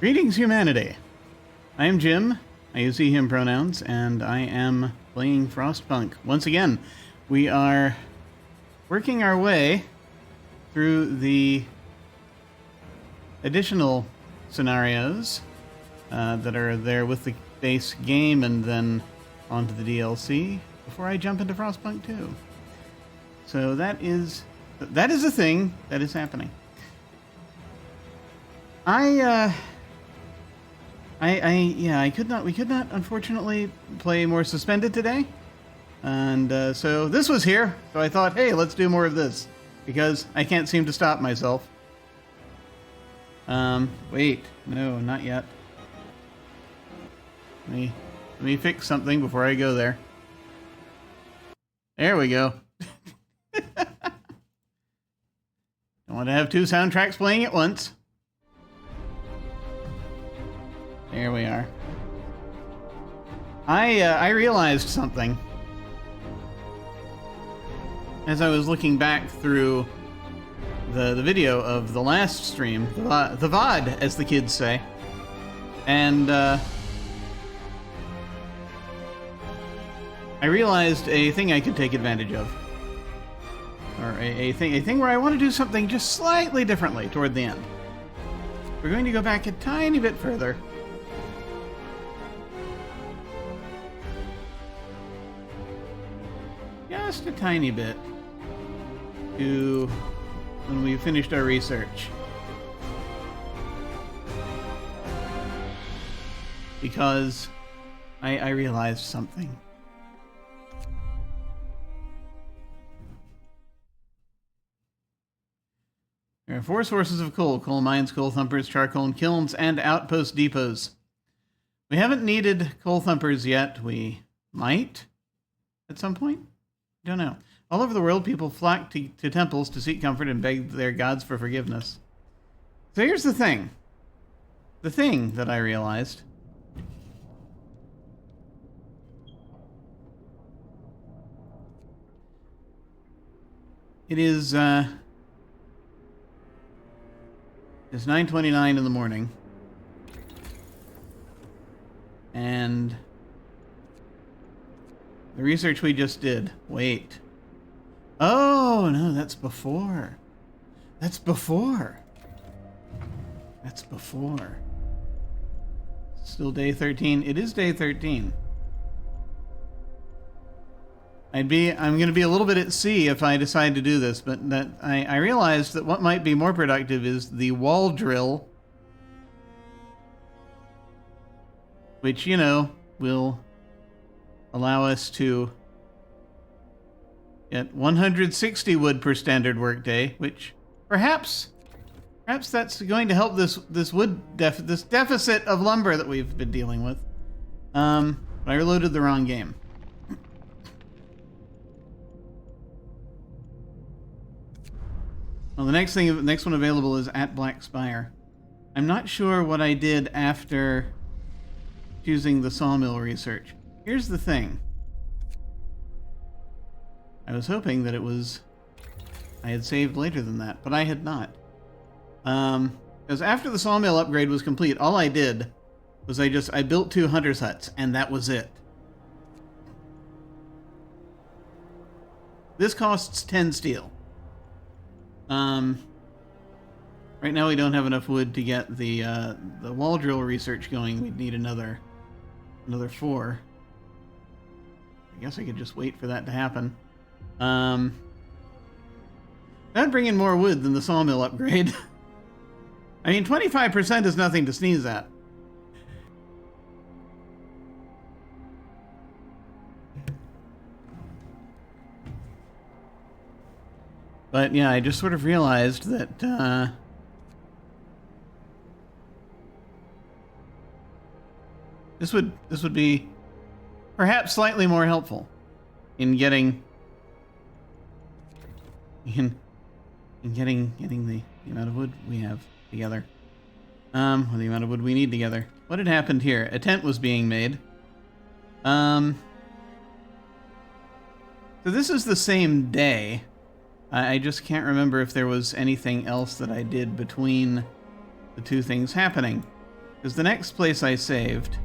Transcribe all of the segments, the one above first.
Greetings, humanity. I am Jim. I use he, him pronouns, and I am playing Frostpunk. Once again, we are working our way through the additional scenarios that are there with the base game and then onto the DLC before I jump into Frostpunk 2. So that is a thing that is happening. I could not, we could not, unfortunately, play more Suspended today. And so this was here, so I thought, hey, let's do more of this, because I can't seem to stop myself. Wait, no, not yet. Let me fix something before I go there. There we go. Don't want to have two soundtracks playing at once. There we are. I realized something as I was looking back through the video of the last stream, the VOD, as the kids say, and I realized a thing I could take advantage of, or a thing where I want to do something just slightly differently toward the end. We're going to go back a tiny bit further. Just a tiny bit to when we finished our research, because I realized something. There are 4 sources of coal: coal mines, coal thumpers, charcoal and kilns, and outpost depots. We haven't needed coal thumpers yet. We might at some point. Don't know. All over the world, people flock to temples to seek comfort and beg their gods for forgiveness. So here's the thing. The thing that I realized. It is, it's 9:29 in the morning. And the research we just did. Wait. Oh, no, that's before. That's before. That's before. Still day 13. It is day 13. I'm going to be a little bit at sea if I decide to do this, but that I realized that what might be more productive is the wall drill, which, you know, will allow us to get 160 wood per standard workday, which perhaps that's going to help this this deficit of lumber that we've been dealing with. But I reloaded the wrong game. Well, the next one available is at Black Spire. I'm not sure what I did after choosing the sawmill research. Here's the thing. I was hoping that I had saved later than that, but I had not. Because after the sawmill upgrade was complete, all I did was I built 2 hunters' huts, and that was it. This costs 10 steel. Right now we don't have enough wood to get the wall drill research going. We'd need another 4. I guess I could just wait for that to happen. That'd bring in more wood than the sawmill upgrade. I mean, 25% is nothing to sneeze at. But yeah, I just sort of realized that this would be perhaps slightly more helpful in getting the amount of wood we have together, or the amount of wood we need together. What had happened here? A tent was being made. So this is the same day. I just can't remember if there was anything else that I did between the two things happening. Because the next place I saved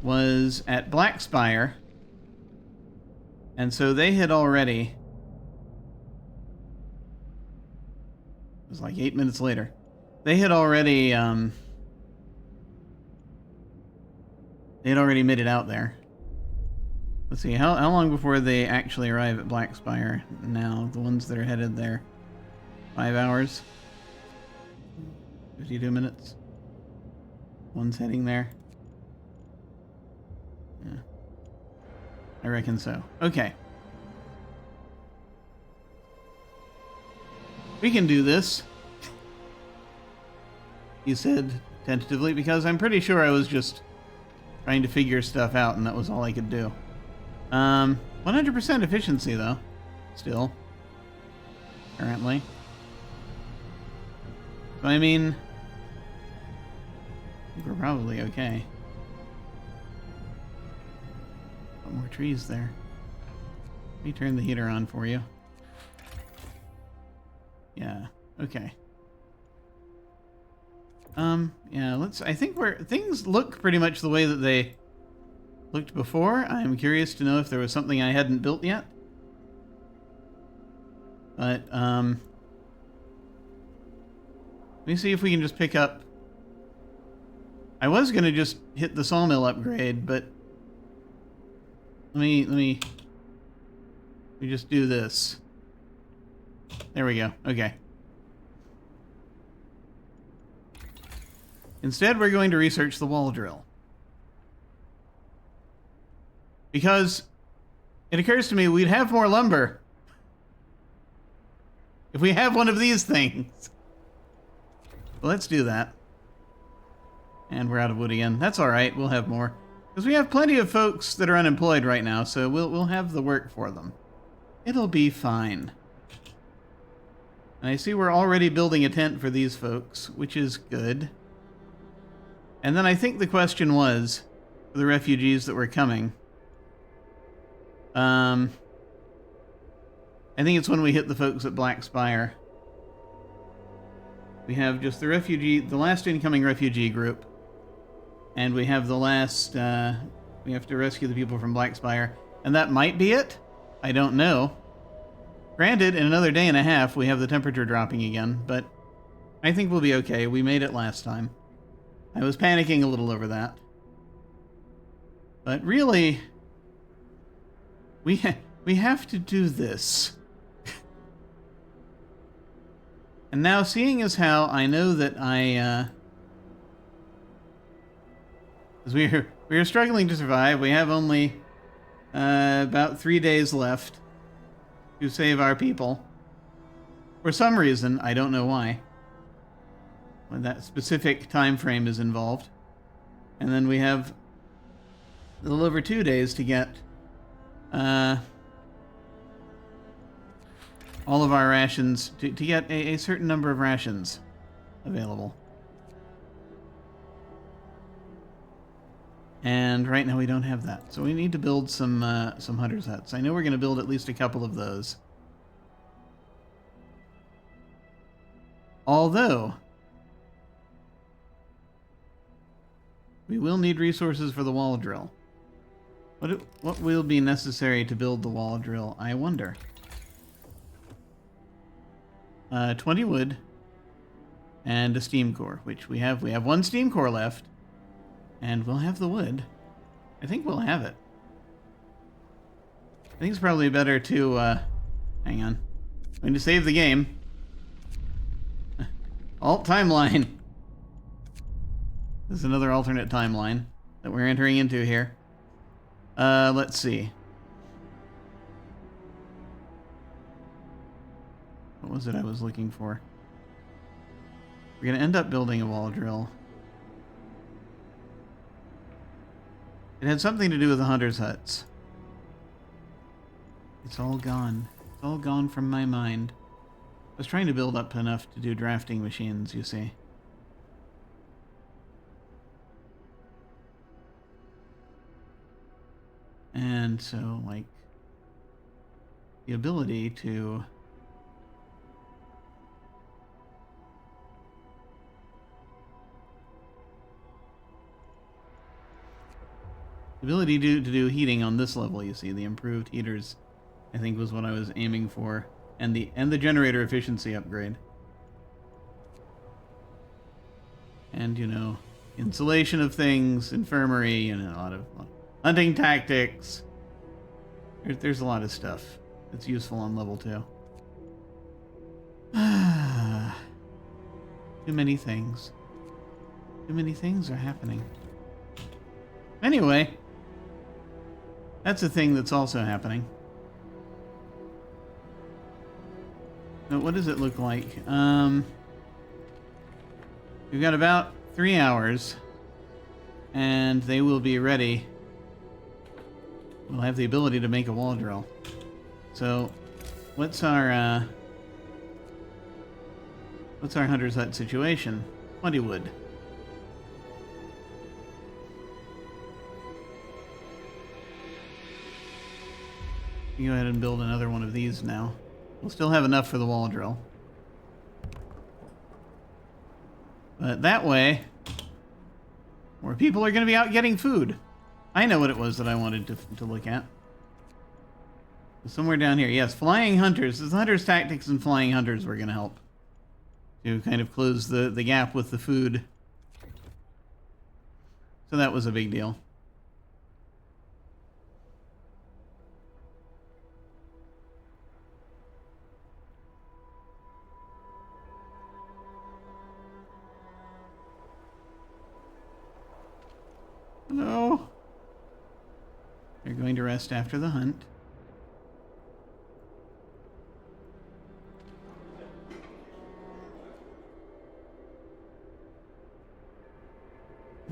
was at Blackspire. And so they had already... It was like 8 minutes later. They had already, they had already made it out there. Let's see, how long before they actually arrive at Blackspire now? The ones that are headed there. 5 hours? 52 minutes? One's heading there? Yeah. I reckon so. Okay. We can do this, he said tentatively, because I'm pretty sure I was just trying to figure stuff out and that was all I could do. 100% efficiency though, still, currently. So I mean, I think we're probably okay. Got more trees there. Let me turn the heater on for you. Yeah, okay. Yeah, I think things look pretty much the way that they looked before. I'm curious to know if there was something I hadn't built yet. But, let me see if we can just pick up... I was gonna just hit the sawmill upgrade, but... Let me just do this. There we go. Okay. Instead, we're going to research the wall drill. Because it occurs to me we'd have more lumber if we have one of these things. Well, let's do that. And we're out of wood again. That's all right. We'll have more. Because we have plenty of folks that are unemployed right now, so we'll have the work for them. It'll be fine. And I see we're already building a tent for these folks, which is good. And then I think the question was, for the refugees that were coming, I think it's when we hit the folks at Blackspire. We have just the last incoming refugee group. And we have the last, we have to rescue the people from Blackspire. And that might be it? I don't know. Granted, in another day and a half, we have the temperature dropping again, but I think we'll be okay. We made it last time. I was panicking a little over that. But really, we have to do this. And now, seeing as how I know that because we are struggling to survive, we have only about 3 days left to save our people. For some reason, I don't know why, when that specific time frame is involved. And then we have a little over 2 days to get all of our rations, to get a certain number of rations available. And right now we don't have that. So we need to build some hunter's huts. I know we're going to build at least a couple of those. Although, we will need resources for the wall drill. What will be necessary to build the wall drill, I wonder? 20 wood and a steam core, which we have. We have 1 steam core left, and we'll have the wood. I think we'll have it. I think it's probably better to, hang on. I'm going to save the game. Alt timeline. This is another alternate timeline that we're entering into here. Let's see. What was it I was looking for? We're going to end up building a wall drill. It had something to do with the hunter's huts. It's all gone. It's all gone from my mind. I was trying to build up enough to do drafting machines, you see. And so, like, the ability to ability to do heating on this level, you see. The improved heaters, I think, was what I was aiming for. And the generator efficiency upgrade. And, you know, insulation of things, infirmary, and a lot of hunting tactics. There's a lot of stuff that's useful on level 2. Too many things. Too many things are happening. Anyway, that's a thing that's also happening. Now, what does it look like? We've got about 3 hours, and they will be ready. We'll have the ability to make a wall drill. So, what's our hunter's hut situation? 20 wood. You go ahead and build another one of these now. We'll still have enough for the wall drill. But that way, more people are going to be out getting food. I know what it was that I wanted to look at. Somewhere down here. Yes, flying hunters. The hunter's tactics and flying hunters were going to help to kind of close the gap with the food. So that was a big deal. No. They're going to rest after the hunt.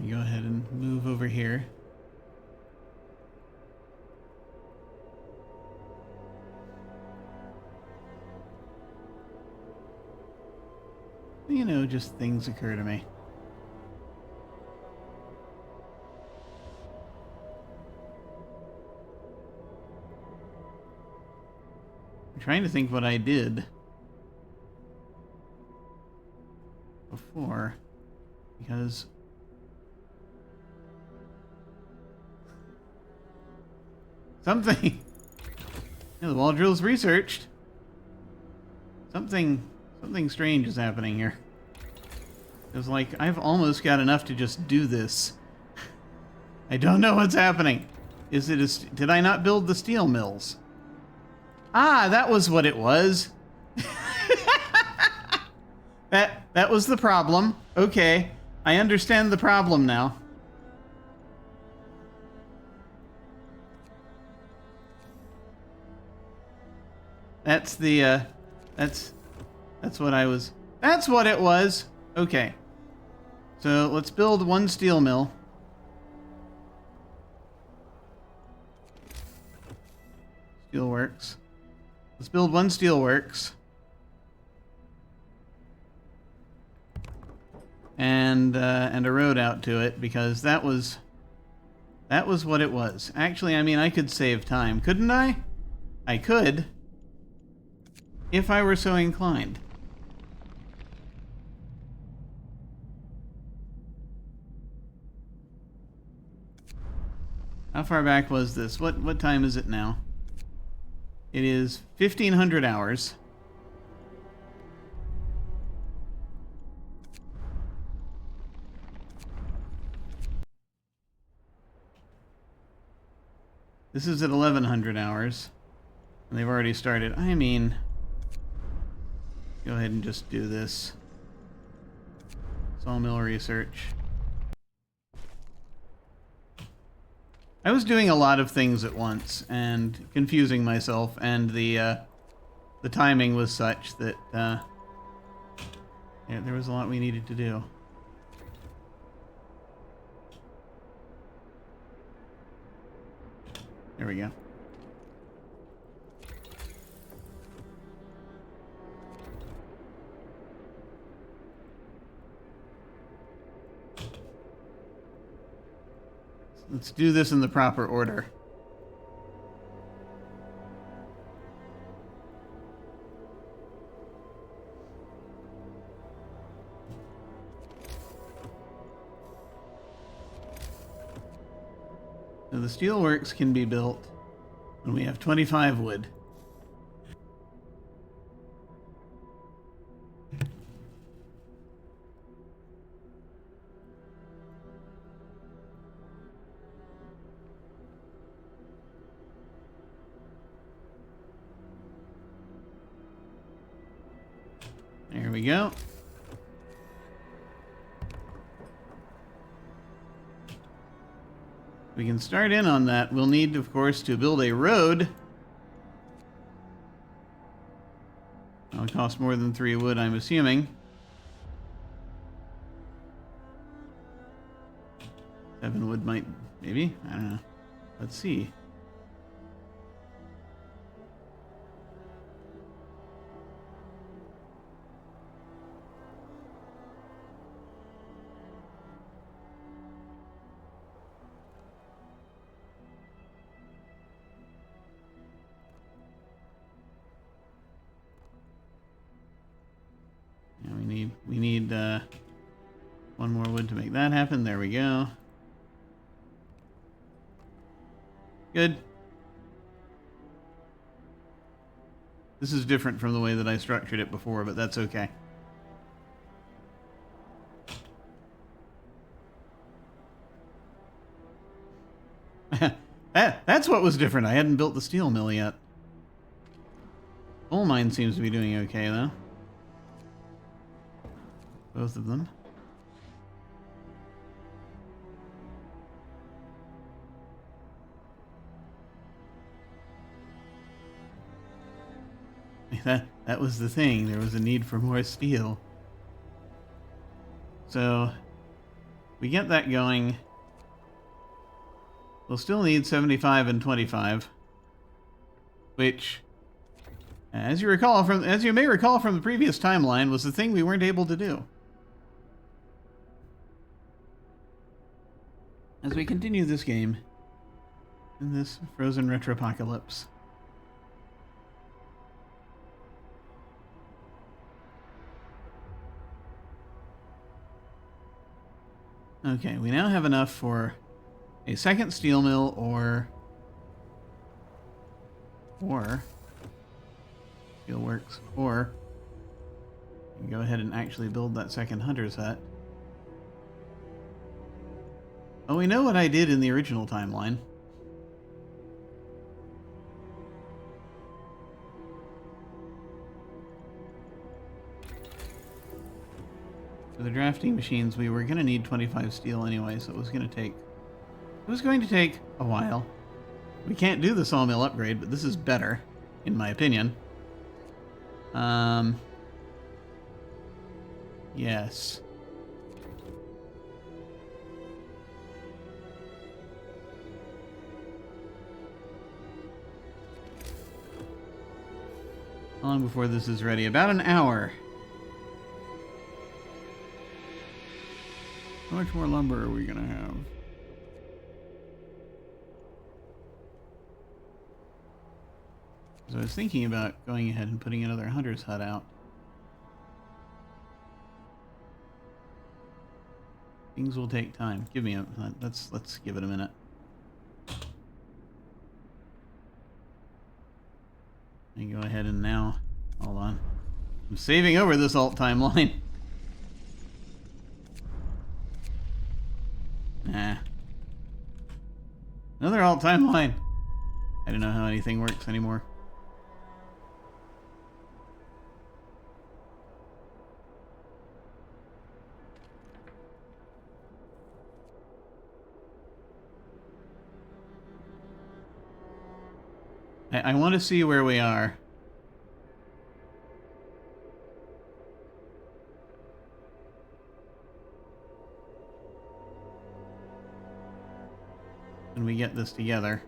You go ahead and move over here. You know, just things occur to me. I'm trying to think what I did before, because something. Yeah, the wall drill's researched. Something strange is happening here. It was like, I've almost got enough to just do this. I don't know what's happening. Is it did I not build the steel mills? Ah, that was what it was. That was the problem. Okay, I understand the problem now. That's the that's what I was. That's what it was. Okay. So let's build one steel mill. Steelworks. Let's build one steelworks. And a road out to it, because that was what it was. Actually, I mean, I could save time, couldn't I? I could, if I were so inclined. How far back was this? What time is it now? It is 1500 hours. This is at 1100 hours. And they've already started. I mean, go ahead and just do this. Sawmill research. I was doing a lot of things at once and confusing myself, and the timing was such that yeah, there was a lot we needed to do. There we go. Let's do this in the proper order. So the steelworks can be built when we have 25 wood. There we go. We can start in on that. We'll need, of course, to build a road. It'll cost more than 3 wood, I'm assuming. 7 wood might, maybe? I don't know. Let's see. We need 1 more wood to make that happen. There we go. Good. This is different from the way that I structured it before, but that's okay. That's what was different. I hadn't built the steel mill yet. Coal mine seems to be doing okay, though. Both of them. That was the thing. There was a need for more steel. So, we get that going. We'll still need 75 and 25, which, as you may recall from the previous timeline, was the thing we weren't able to do. As we continue this game in this frozen retropocalypse. Okay, we now have enough for a second steel mill or steelworks, or we can go ahead and actually build that second hunter's hut. Oh, we know what I did in the original timeline. For the drafting machines, we were going to need 25 steel anyway, so it was going to take a while. We can't do the sawmill upgrade, but this is better, in my opinion. Yes. How long before this is ready? About an hour. How much more lumber are we gonna have? So I was thinking about going ahead and putting another hunter's hut out. Things will take time. Give me a let's give it a minute. And go ahead and now, hold on. I'm saving over this alt timeline. Nah. Another alt timeline. I don't know how anything works anymore. I want to see where we are. When we get this together.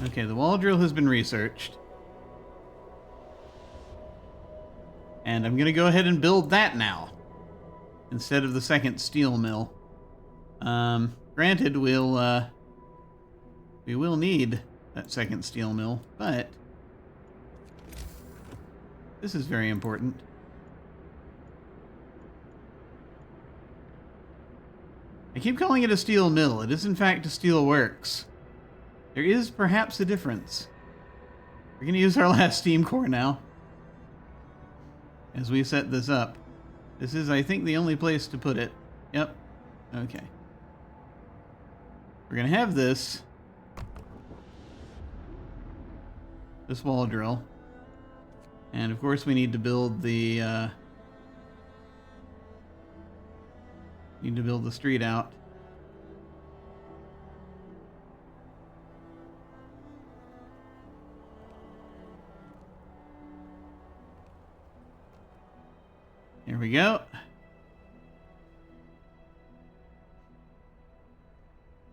Okay, the wall drill has been researched. And I'm going to go ahead and build that now, instead of the second steel mill. Granted, we will need that second steel mill, but this is very important. I keep calling it a steel mill. It is in fact a steel works. There is perhaps a difference. We're going to use our last steam core now. As we set this up. This is, I think, the only place to put it. Yep. Okay. We're going to have this wall drill. And of course we need to build the street out. Here we go.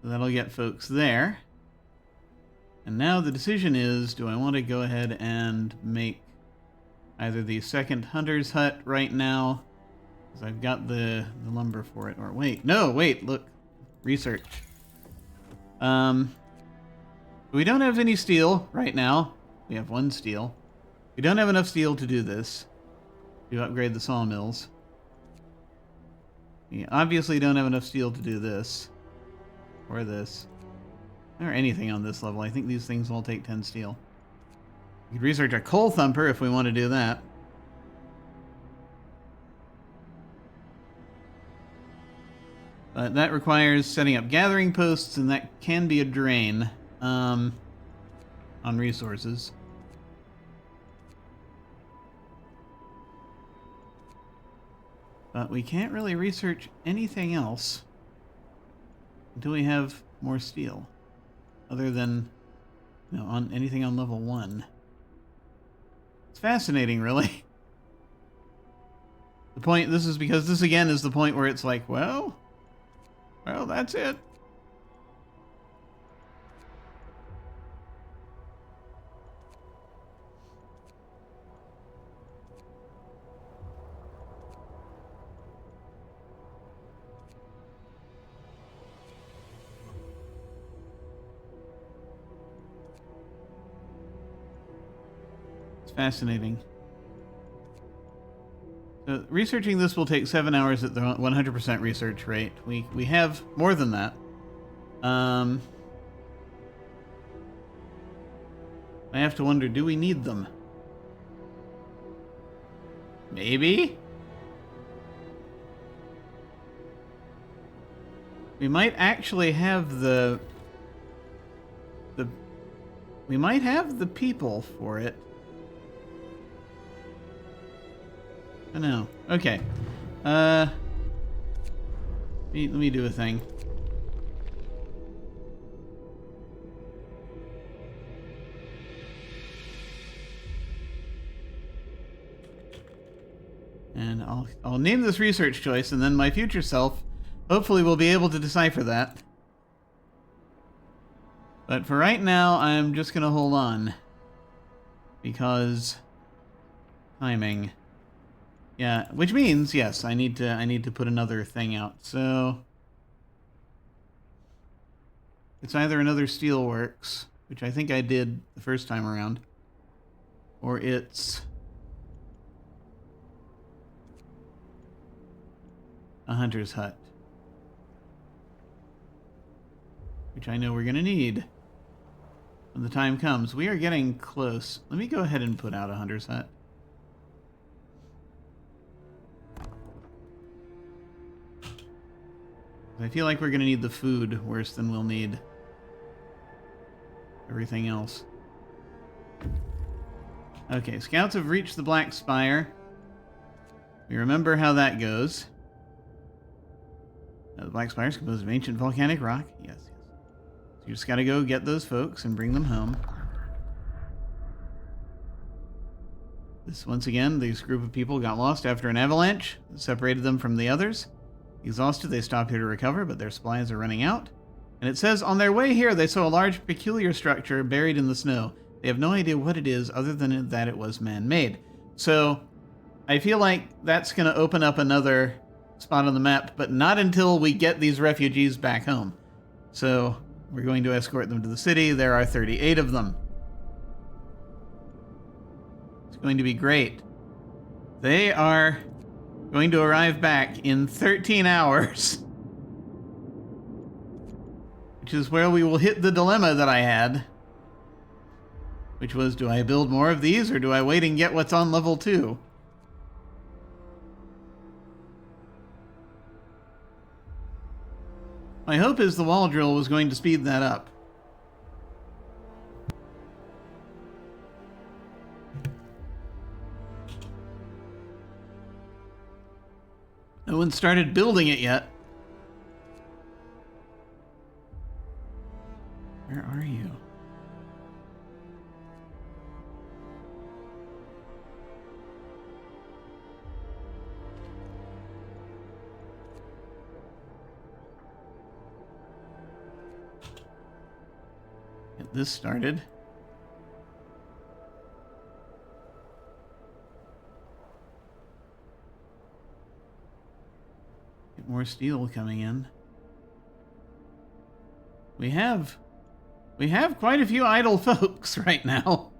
So that'll get folks there. And now the decision is, do I want to go ahead and make either the second hunter's hut right now, because I've got the lumber for it, or wait, look, research. We don't have any steel right now. We have 1 steel. We don't have enough steel to do this, to upgrade the sawmills. We obviously don't have enough steel to do this, or this, or anything on this level. I think these things all take 10 steel. We could research a coal thumper if we want to do that. But that requires setting up gathering posts, and that can be a drain on resources. But we can't really research anything else until we have more steel. Other than, on anything on level 1. It's fascinating, really. This is because this again is the point where it's like, well, that's it. Fascinating. So researching this will take 7 hours at the 100% research rate. We have more than that. I have to wonder, do we need them? Maybe? We might actually have we might have the people for it. I know. Okay. Let me do a thing. And I'll name this research choice, and then my future self hopefully will be able to decipher that. But for right now, I'm just gonna hold on. Because timing. Yeah, which means, yes, I need to put another thing out. So it's either another steelworks, which I think I did the first time around, or it's a hunter's hut, which I know we're gonna need when the time comes. We are getting close. Let me go ahead and put out a hunter's hut. I feel like we're going to need the food worse than we'll need everything else. Okay, scouts have reached the Black Spire. We remember how that goes. The Black Spire is composed of ancient volcanic rock. Yes. So you just got to go get those folks and bring them home. Once again, this group of people got lost after an avalanche that separated them from the others. Exhausted, they stopped here to recover, but their supplies are running out. And it says, on their way here, they saw a large, peculiar structure buried in the snow. They have no idea what it is, other than that it was man-made. So, I feel like that's going to open up another spot on the map, but not until we get these refugees back home. So, we're going to escort them to the city. There are 38 of them. It's going to be great. They are going to arrive back in 13 hours. Which is where we will hit the dilemma that I had. Which was, do I build more of these, or do I wait and get what's on level 2? My hope is the wall drill was going to speed that up. No one started building it yet. Where are you? Get this started. Get more steel coming in. We have quite a few idle folks right now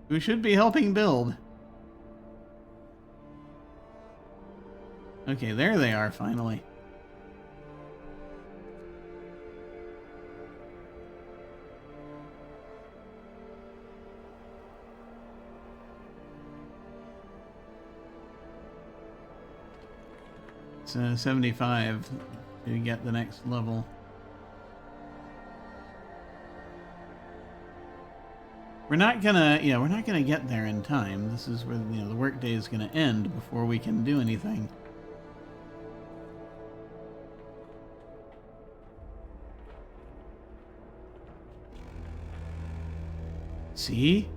who should be helping build. Okay, there they are finally. It's 75 to get the next level. We're not gonna get there in time. This is where, the workday is gonna end before we can do anything. See?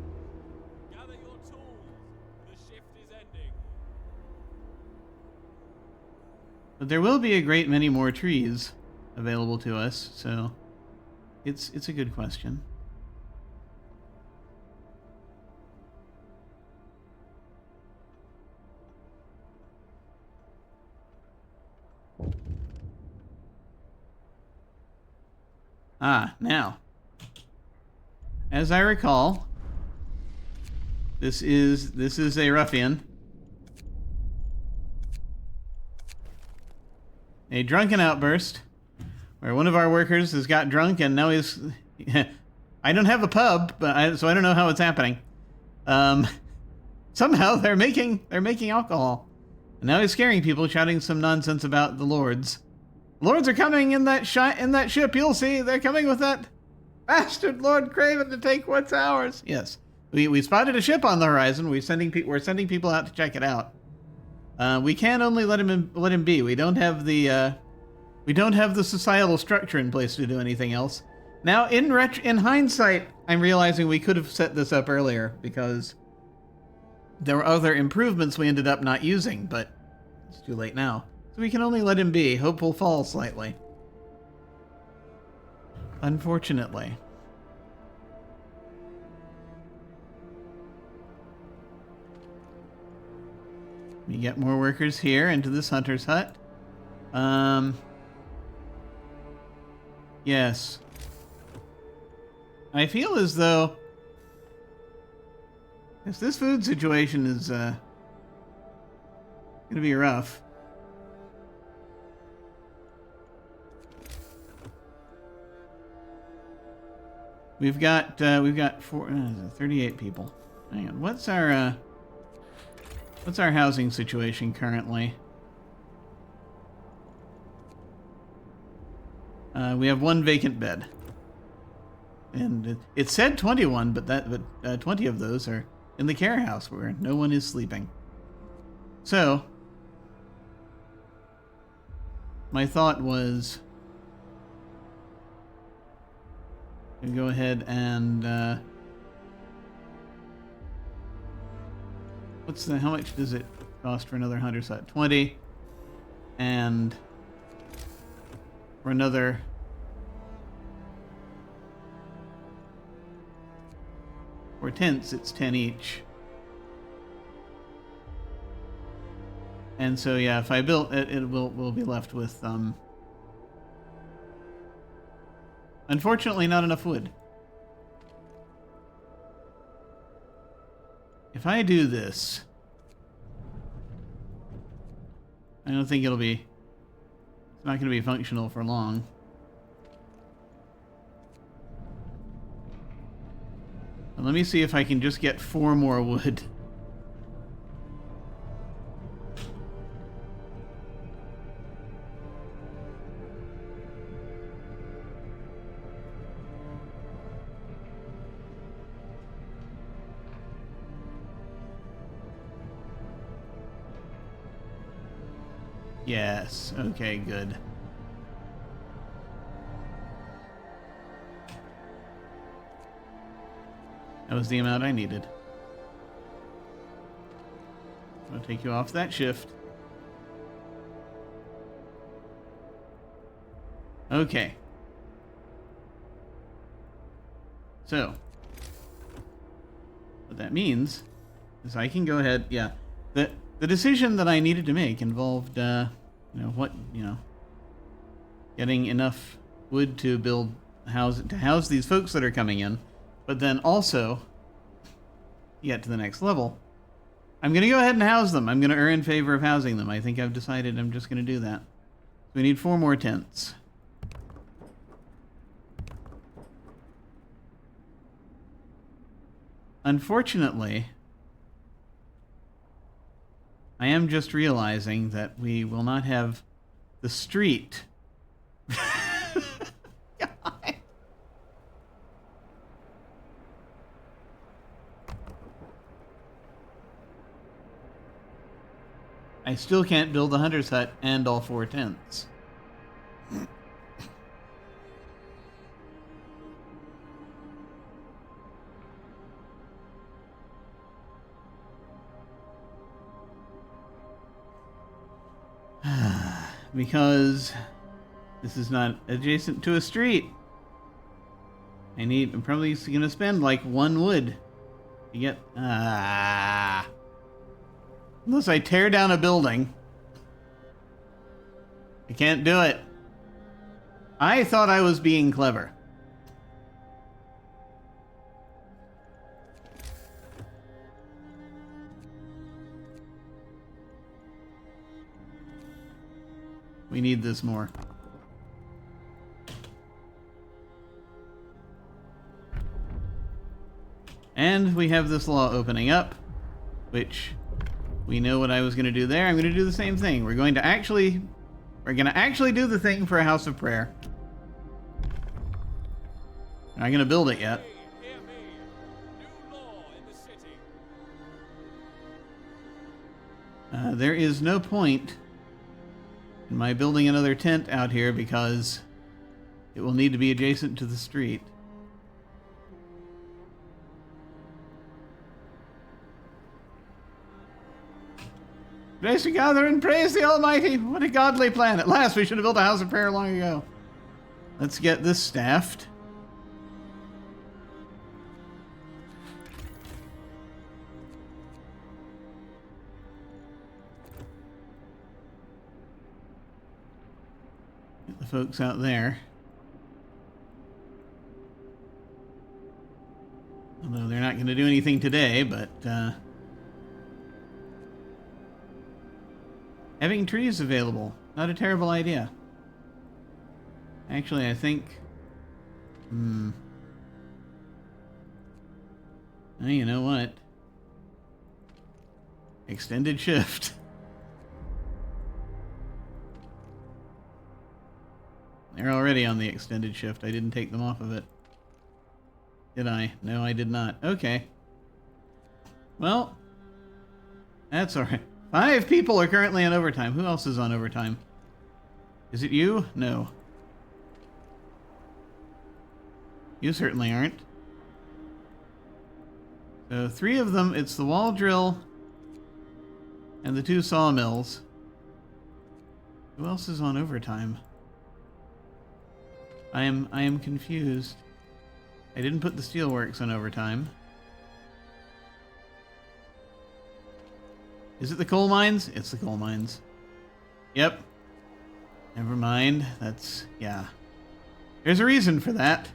Gather your tools. The shift is ending. But there will be a great many more trees available to us, so it's a good question. Now, as I recall, this is a ruffian. A drunken outburst where one of our workers has got drunk and now he's I don't have a pub, so I don't know how it's happening. Somehow they're making alcohol. And now he's scaring people, shouting some nonsense about the lords. Lords are coming in that ship. You'll see. They're coming with that bastard Lord Craven to take what's ours. Yes, we spotted a ship on the horizon. We're sending people out to check it out. We can only let him be. We don't have the societal structure in place to do anything else. Now, in hindsight, I'm realizing we could have set this up earlier because there were other improvements we ended up not using, but it's too late now. So we can only let him be. Hope will fall slightly. Unfortunately. We get more workers here into this hunter's hut. Yes. I feel as though this food situation is gonna be rough. We've got 38 people. Hang on. What's our housing situation currently? We have one vacant bed. And it said 21, but 20 of those are in the care house where no one is sleeping. So, my thought was to go ahead and how much does it cost for another hunter's hut? 20, and for another 4 tents, it's 10 each. And so yeah, if I built it, we'll be left with unfortunately not enough wood. If I do this, I don't think it's not going to be functional for long. Let me see if I can just get 4 more wood. Yes. Okay, good. That was the amount I needed. I'll take you off that shift. Okay. So, what that means is I can go ahead. Yeah, the decision that I needed to make involved, getting enough wood to build house these folks that are coming in, but then also get to the next level. I'm going to go ahead and house them. I'm going to err in favor of housing them. I think I've decided I'm just going to do that. We need 4 more tents. Unfortunately, I am just realizing that we will not have the street. God. I still can't build the hunter's hut and all 4 tents. Because this is not adjacent to a street. I'm probably going to spend like 1 wood to get... Unless I tear down a building. I can't do it. I thought I was being clever. We need this more. And we have this law opening up, which we know what I was going to do there. I'm going to do the same thing. We're going to actually do the thing for a house of prayer. I'm not going to build it yet. Hear me. New law in the city. There is no point in my building another tent out here because it will need to be adjacent to the street. Grace we gather and praise the Almighty. What a godly plan. At last we should have built a house of prayer long ago. Let's get this staffed. Get the folks out there. Although they're not going to do anything today, but having trees available, not a terrible idea. Actually, I think... Oh, you know what? Extended shift. They're already on the extended shift. I didn't take them off of it. Did I? No, I did not. Okay. Well, that's alright. 5 people are currently on overtime. Who else is on overtime? Is it you? No. You certainly aren't. So 3 of them, it's the wall drill and the 2 sawmills. Who else is on overtime? I am confused. I didn't put the steelworks on overtime. Is it the coal mines? It's the coal mines. Yep. Never mind. That's... yeah. There's a reason for that.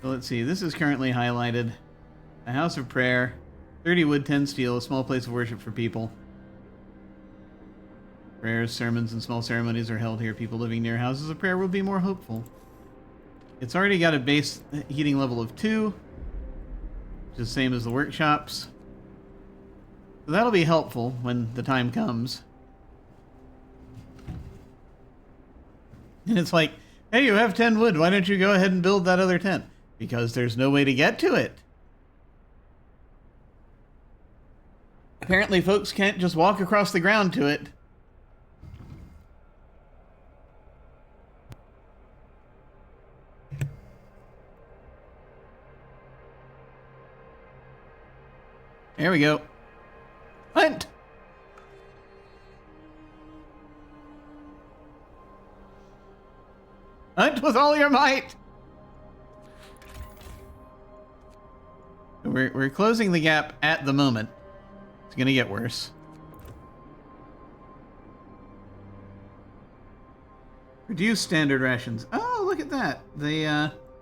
So let's see. This is currently highlighted. A house of prayer. 30 wood, 10 steel. A small place of worship for people. Prayers, sermons, and small ceremonies are held here. People living near houses of prayer will be more hopeful. It's already got a base heating level of 2, which is the same as the workshops. So that'll be helpful when the time comes. And it's like, hey, you have 10 wood. Why don't you go ahead and build that other 10? Because there's no way to get to it. Apparently, folks can't just walk across the ground to it. There we go. Hunt! Hunt with all your might! We're closing the gap at the moment. It's gonna get worse. Reduce standard rations. Oh, look at that.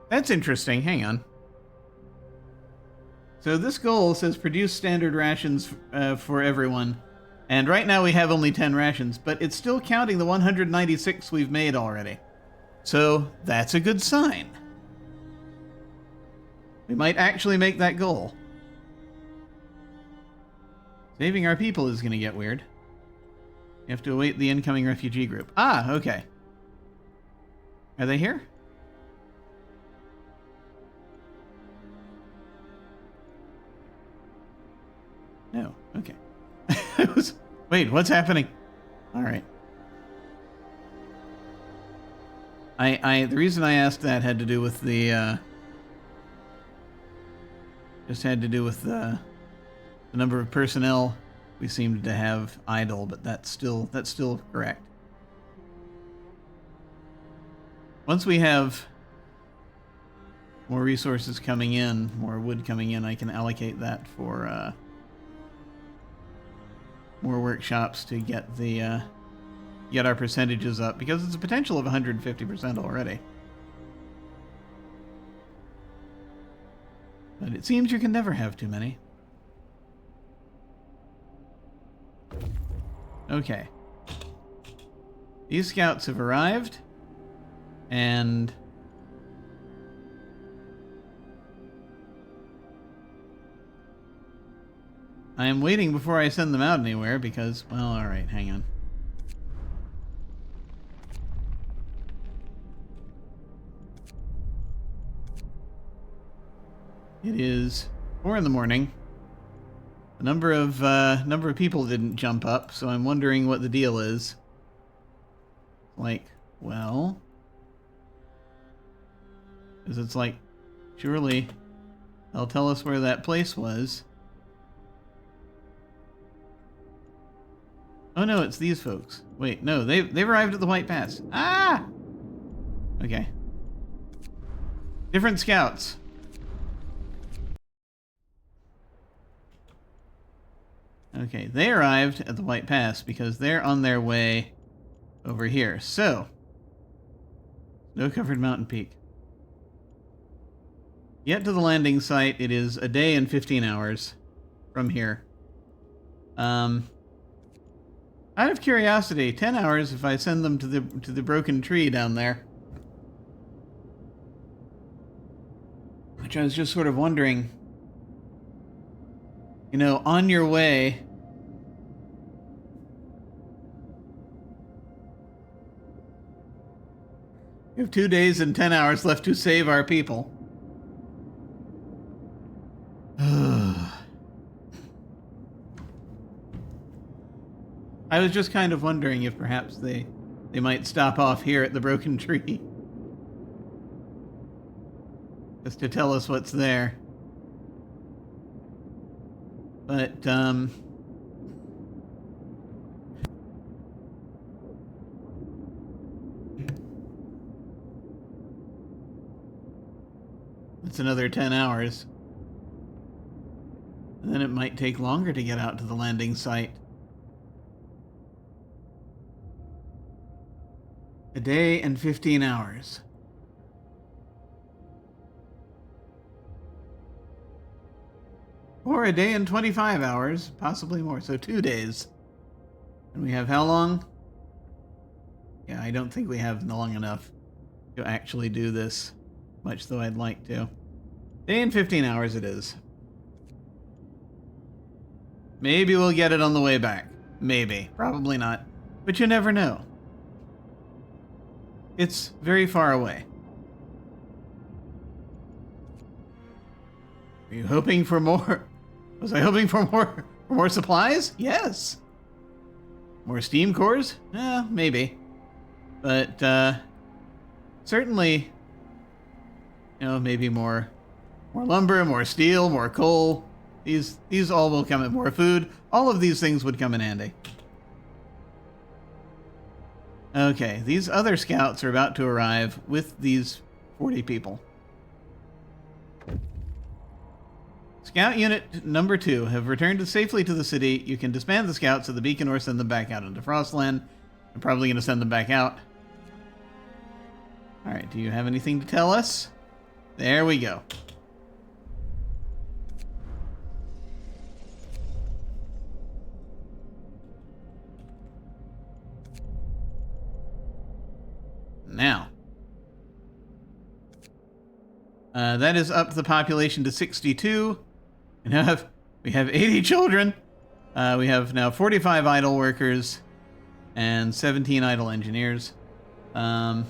That's interesting. Hang on. So this goal says produce standard rations for everyone. And right now we have only 10 rations, but it's still counting the 196 we've made already. So that's a good sign. We might actually make that goal. Saving our people is going to get weird. You have to await the incoming refugee group. Ah, okay. Are they here? No. Okay. Wait, what's happening? All right. The reason I asked that had to do with the the number of personnel we seemed to have idle, but that's still correct. Once we have more resources coming in, more wood coming in, I can allocate that for more workshops to get get our percentages up, because it's a potential of 150% already. But it seems you can never have too many. Okay. These scouts have arrived, and I am waiting before I send them out anywhere because, well, alright, hang on. It is 4 in the morning. The number of people didn't jump up, so I'm wondering what the deal is. Like, well, because it's like, surely they'll tell us where that place was. Oh no, it's these folks. Wait, no, they've arrived at the White Pass. Ah! Okay. Different scouts. Okay, they arrived at the White Pass because they're on their way over here. So, snow-covered mountain peak. Get to the landing site. It is a day and 15 hours from here. Out of curiosity, 10 hours if I send them to the broken tree down there. Which I was just sort of wondering, you know, on your way, we have 2 days and 10 hours left to save our people. I was just kind of wondering if perhaps they might stop off here at the broken tree. Just to tell us what's there. But, it's another 10 hours. And then it might take longer to get out to the landing site. A day and 15 hours. Or a day and 25 hours, possibly more. So 2 days. And we have how long? Yeah, I don't think we have long enough to actually do this, much though I'd like to. Day and 15 hours it is. Maybe we'll get it on the way back. Maybe. Probably not. But you never know. It's very far away. Are you hoping for more? Was I hoping for more supplies? Yes. More steam cores? Maybe. But certainly, you know, maybe more lumber, more steel, more coal. These all will come in. More food. All of these things would come in handy. Okay, these other scouts are about to arrive with these 40 people. Scout Unit number 2 have returned safely to the city. You can disband the scouts at the beacon or send them back out into Frostland. I'm probably going to send them back out. Alright, do you have anything to tell us? There we go. Now. That is up the population to 62. We have 80 children. We have now 45 idle workers and 17 idle engineers. And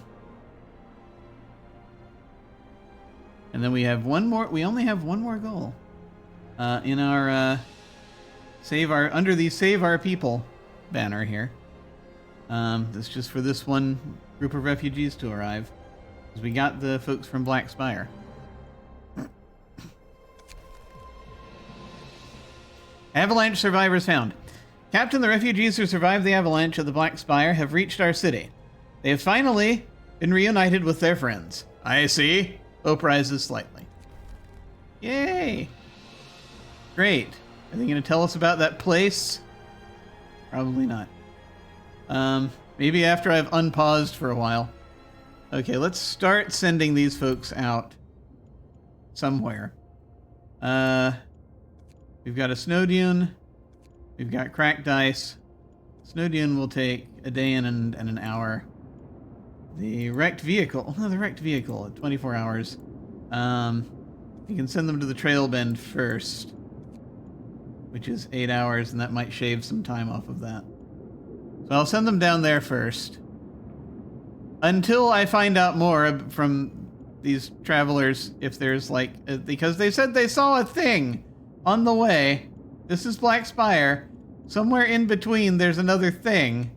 then we have one more. We only have one more goal in our under the Save Our People banner here. That's just for this one group of refugees to arrive, because we got the folks from Black Spire. Avalanche survivors found. Captain, the refugees who survived the avalanche at the Black Spire have reached our city. They have finally been reunited with their friends. I see. Hope rises slightly. Yay! Great. Are they going to tell us about that place? Probably not. Maybe after I've unpaused for a while. Okay, let's start sending these folks out somewhere. We've got a snow dune. We've got cracked ice. Snow dune will take a day and an hour. The wrecked vehicle. Oh, the wrecked vehicle at 24 hours. You can send them to the trail bend first, which is 8 hours, and that might shave some time off of that. So I'll send them down there first. Until I find out more from these travelers, if there's because they said they saw a thing on the way. This is Black Spire. Somewhere in between, there's another thing.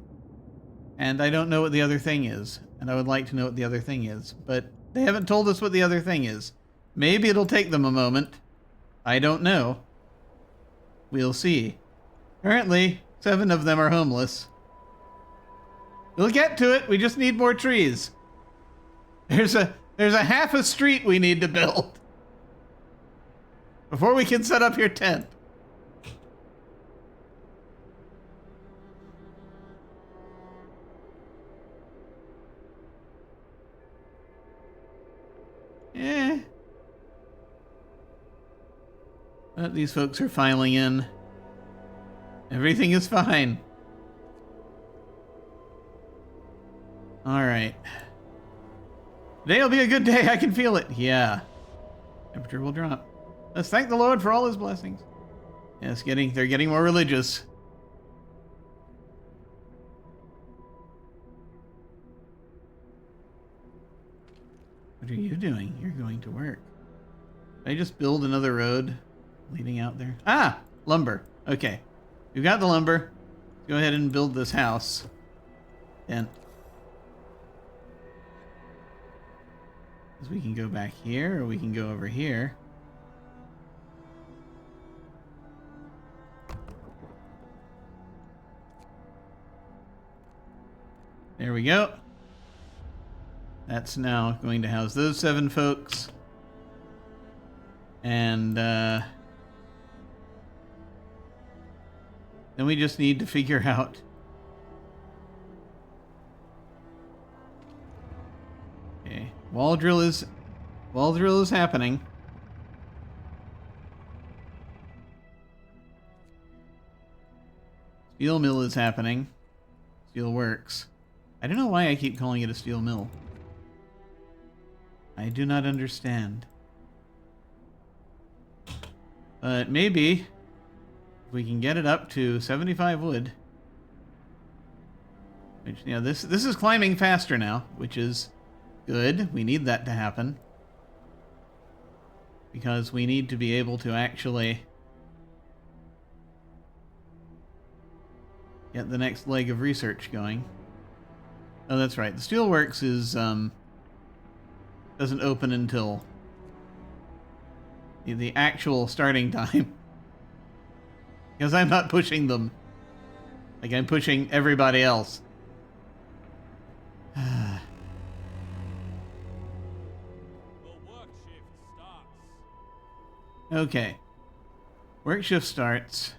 And I don't know what the other thing is. And I would like to know what the other thing is. But they haven't told us what the other thing is. Maybe it'll take them a moment. I don't know. We'll see. Currently, 7 of them are homeless. We'll get to it. We just need more trees. There's a half a street we need to build before we can set up your tent. But these folks are filing in. Everything is fine. Alright. Today'll be a good day, I can feel it. Yeah. Temperature will drop. Let's thank the Lord for all his blessings. Yes, they're getting more religious. What are you doing? You're going to work. Did I just build another road leading out there? Ah! Lumber. Okay. We've got the lumber. Let's go ahead and build this house. And we can go back here, or we can go over here. There we go. That's now going to house those 7 folks. And then we just need to figure out okay. Wall drill is happening. Steel mill is happening. Steel works. I don't know why I keep calling it a steel mill. I do not understand. But maybe if we can get it up to 75 wood. Which, you know, this is climbing faster now, which is good. We need that to happen. Because we need to be able to actually get the next leg of research going. Oh, that's right. The steelworks is doesn't open until the actual starting time. Because I'm not pushing them. Like I'm pushing everybody else. The work shift starts. Okay. Work shift starts.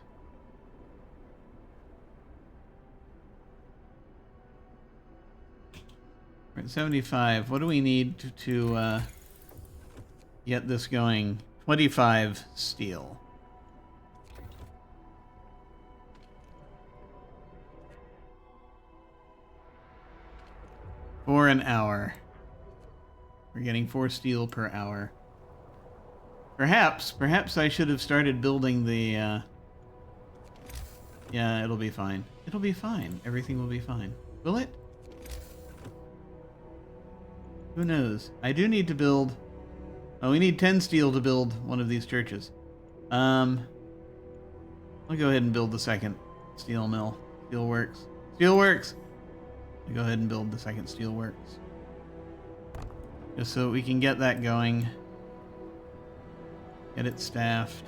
We're at 75. What do we need to get this going? 25 steel. For an hour. We're getting 4 steel per hour. Perhaps I should have started building the, yeah, it'll be fine. It'll be fine. Everything will be fine. Will it? Who knows? I do need to build... Oh, we need 10 steel to build one of these churches. I'll go ahead and build the second steel mill. Steelworks. Steelworks! I'll go ahead and build the second steelworks. Just so we can get that going. Get it staffed.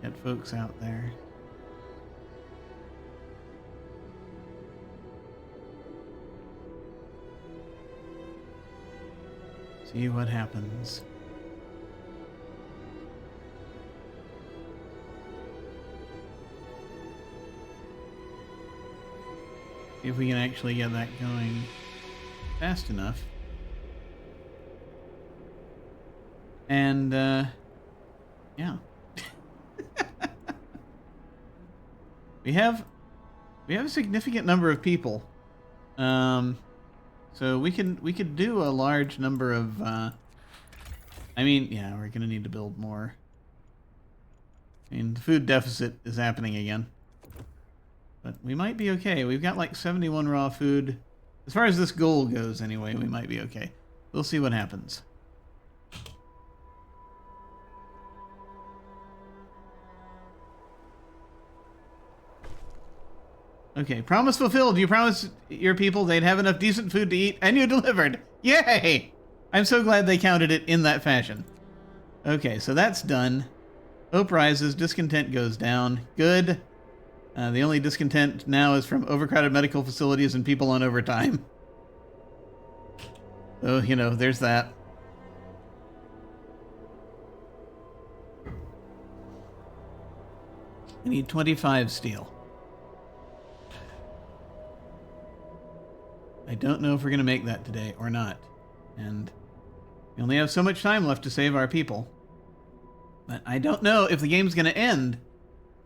Get folks out there. See what happens. See if we can actually get that going fast enough. And, yeah. We have a significant number of people. So we could do a large number of, I mean, yeah, we're gonna need to build more. I mean, the food deficit is happening again. But we might be okay. We've got like 71 raw food. As far as this goal goes, anyway, we might be okay. We'll see what happens. Okay, promise fulfilled. You promised your people they'd have enough decent food to eat, and you delivered. Yay! I'm so glad they counted it in that fashion. Okay, so that's done. Hope rises, discontent goes down. Good. The only discontent now is from overcrowded medical facilities and people on overtime. So, you know, there's that. I need 25 steel. I don't know if we're going to make that today or not. And we only have so much time left to save our people. But I don't know if the game's going to end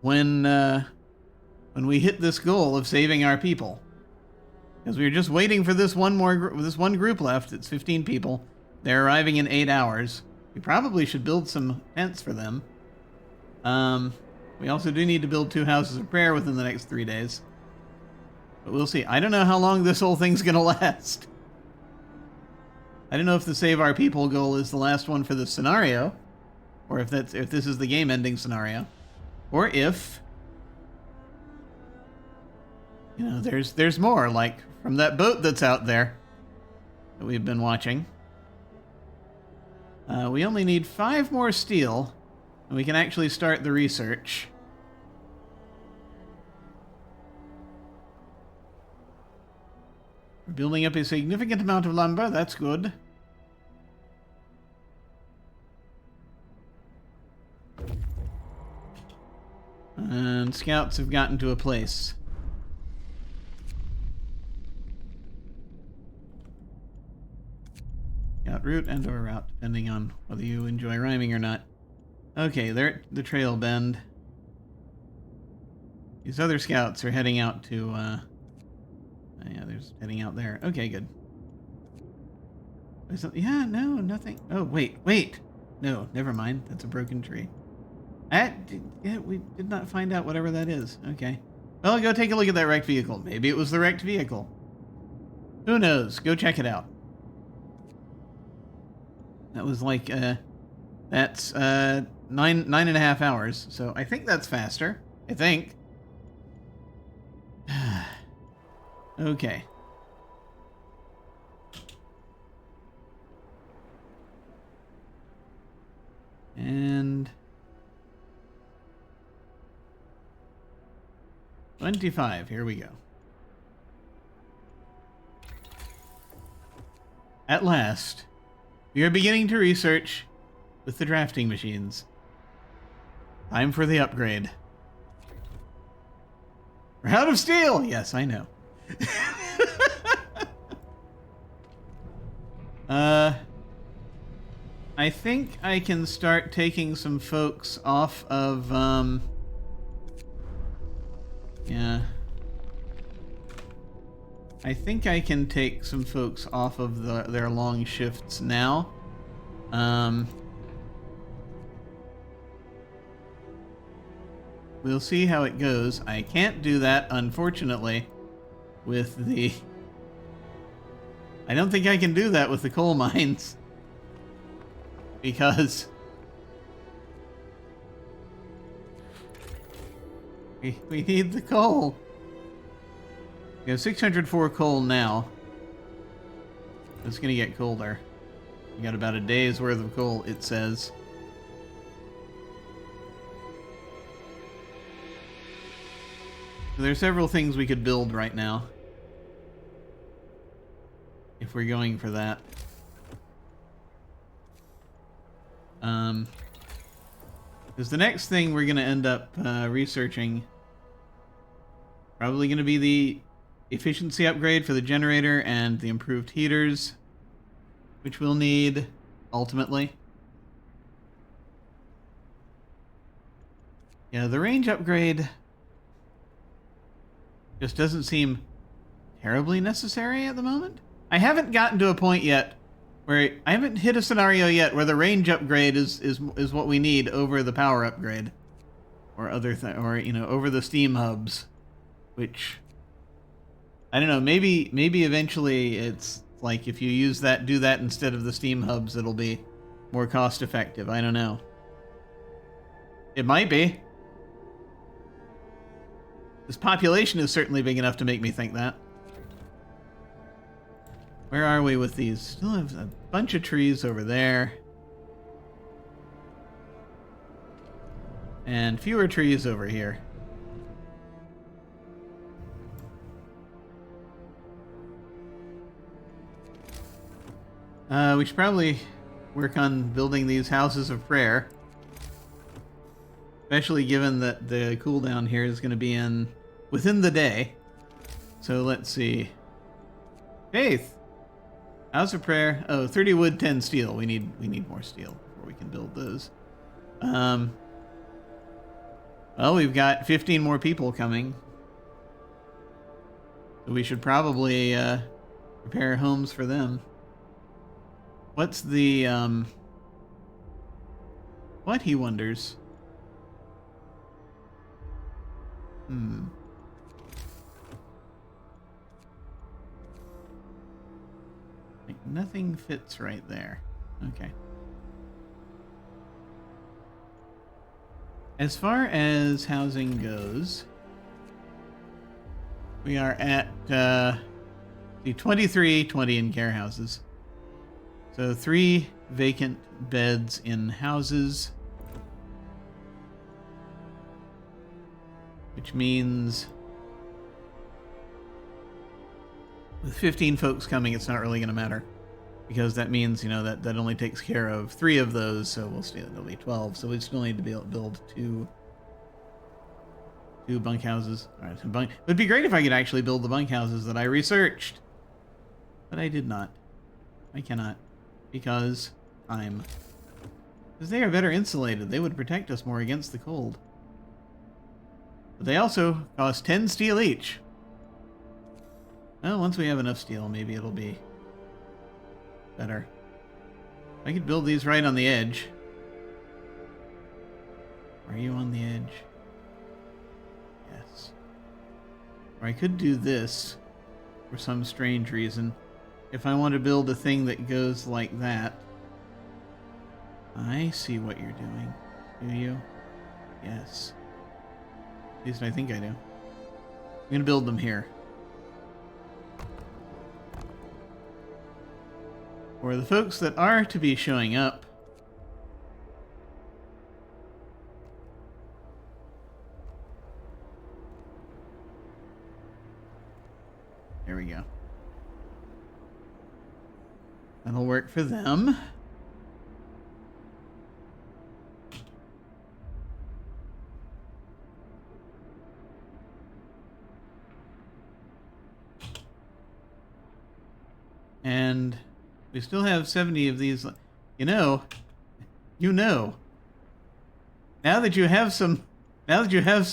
when we hit this goal of saving our people. Because we were just waiting for this one group left. It's 15 people. They're arriving in 8 hours. We probably should build some tents for them. We also do need to build 2 houses of prayer within the next 3 days. But we'll see. I don't know how long this whole thing's gonna last. I don't know if the save our people goal is the last one for this scenario, or if this is the game ending scenario, or if, you know, there's more, like from that boat that's out there that we've been watching. We only need 5 more steel, and we can actually start the research. We're building up a significant amount of lumber. That's good. And scouts have gotten to a place. Scout route and or route, depending on whether you enjoy rhyming or not. Okay, they're at the trail bend. These other scouts are heading out to, yeah, they're heading out there. Okay, good. Yeah, no, nothing. Oh, wait. No, never mind. That's a broken tree. Yeah, we did not find out whatever that is. Okay. Well, go take a look at that wrecked vehicle. Maybe it was the wrecked vehicle. Who knows? Go check it out. That was like, that's, 9.5 hours. So I think that's faster. I think. Okay. And 25, here we go. At last, we are beginning to research with the drafting machines. Time for the upgrade. We're out of steel! Yes, I know. I think I can start taking some folks off of, yeah. I think I can take some folks off of their long shifts now. We'll see how it goes. I can't do that, unfortunately, with the... I don't think I can do that with the coal mines. Because... we need the coal. We have 604 coal now. It's gonna get colder. We got about a day's worth of coal, it says. There are several things we could build right now. If we're going for that. Because the next thing we're gonna end up researching probably gonna be the efficiency upgrade for the generator and the improved heaters, which we'll need ultimately. Yeah, the range upgrade just doesn't seem terribly necessary at the moment. I haven't gotten to a point yet where I haven't hit a scenario yet where the range upgrade is what we need over the power upgrade or other or you know, over the steam hubs, which I don't know, maybe eventually it's like if you do that instead of the steam hubs, it'll be more cost effective. I don't know. It might be. This population is certainly big enough to make me think that. Where are we with these? Still have a bunch of trees over there. And fewer trees over here. We should probably work on building these houses of prayer. Especially given that the cooldown here is going to be within the day. So let's see. Faith. House of prayer. Oh, 30 wood, 10 steel. We need more steel before we can build those. Well, we've got 15 more people coming. So we should probably prepare homes for them. What's the what, he wonders? Like nothing fits right there. Okay. As far as housing goes, we are at the 2320 in care houses. So 3 vacant beds in houses. Which means with 15 folks coming, it's not really going to matter. Because that means, you know, that only takes care of 3 of those, so it'll be 12. So we still need to build two bunkhouses. All right, it would be great if I could actually build the bunkhouses that I researched. But I did not. I cannot. Because they are better insulated. They would protect us more against the cold. But they also cost 10 steel each. Well, once we have enough steel, maybe it'll be better. I could build these right on the edge. Are you on the edge? Yes. Or I could do this for some strange reason. If I want to build a thing that goes like that. I see what you're doing. Do you? Yes. At least I think I do. I'm going to build them here. For the folks that are to be showing up, there we go. That'll work for them. And we still have 70 of these. You know. Now that you have some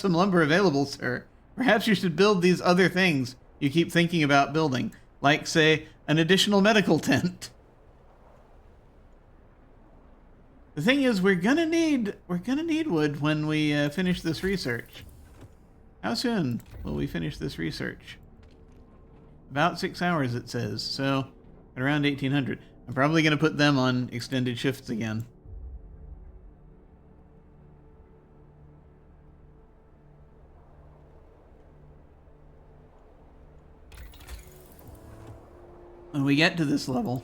lumber available, sir, perhaps you should build these other things you keep thinking about building, like, say, an additional medical tent. The thing is, we're gonna need wood when we finish this research. How soon will we finish this research? About 6 hours, it says. So, at around 1800. I'm probably gonna put them on extended shifts again. When we get to this level,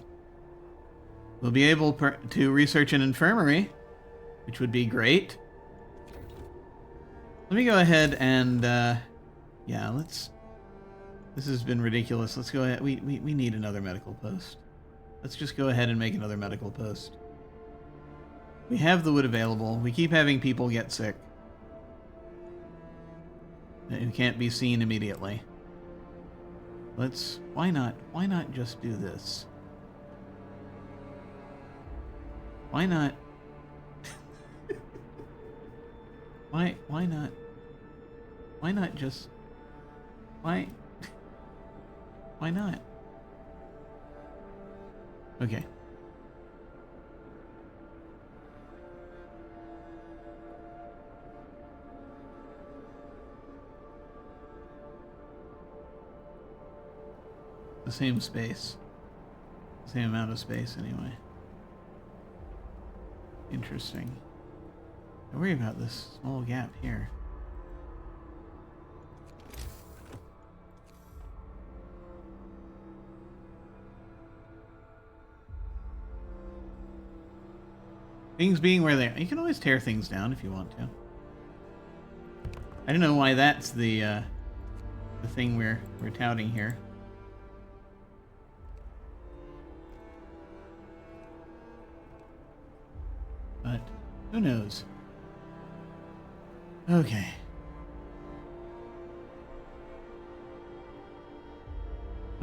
we'll be able to research an infirmary, which would be great. Let me go ahead and, yeah, let's... This has been ridiculous. Let's go ahead. We need another medical post. Let's just go ahead and make another medical post. We have the wood available. We keep having people get sick who can't be seen immediately. Why not just do this? Why not? Why not? Why not just... Why not? Okay. The same space. Same amount of space, anyway. Interesting. I worry about this small gap here. Things being where they are. You can always tear things down if you want to. I don't know why that's the thing we're touting here. But who knows? Okay.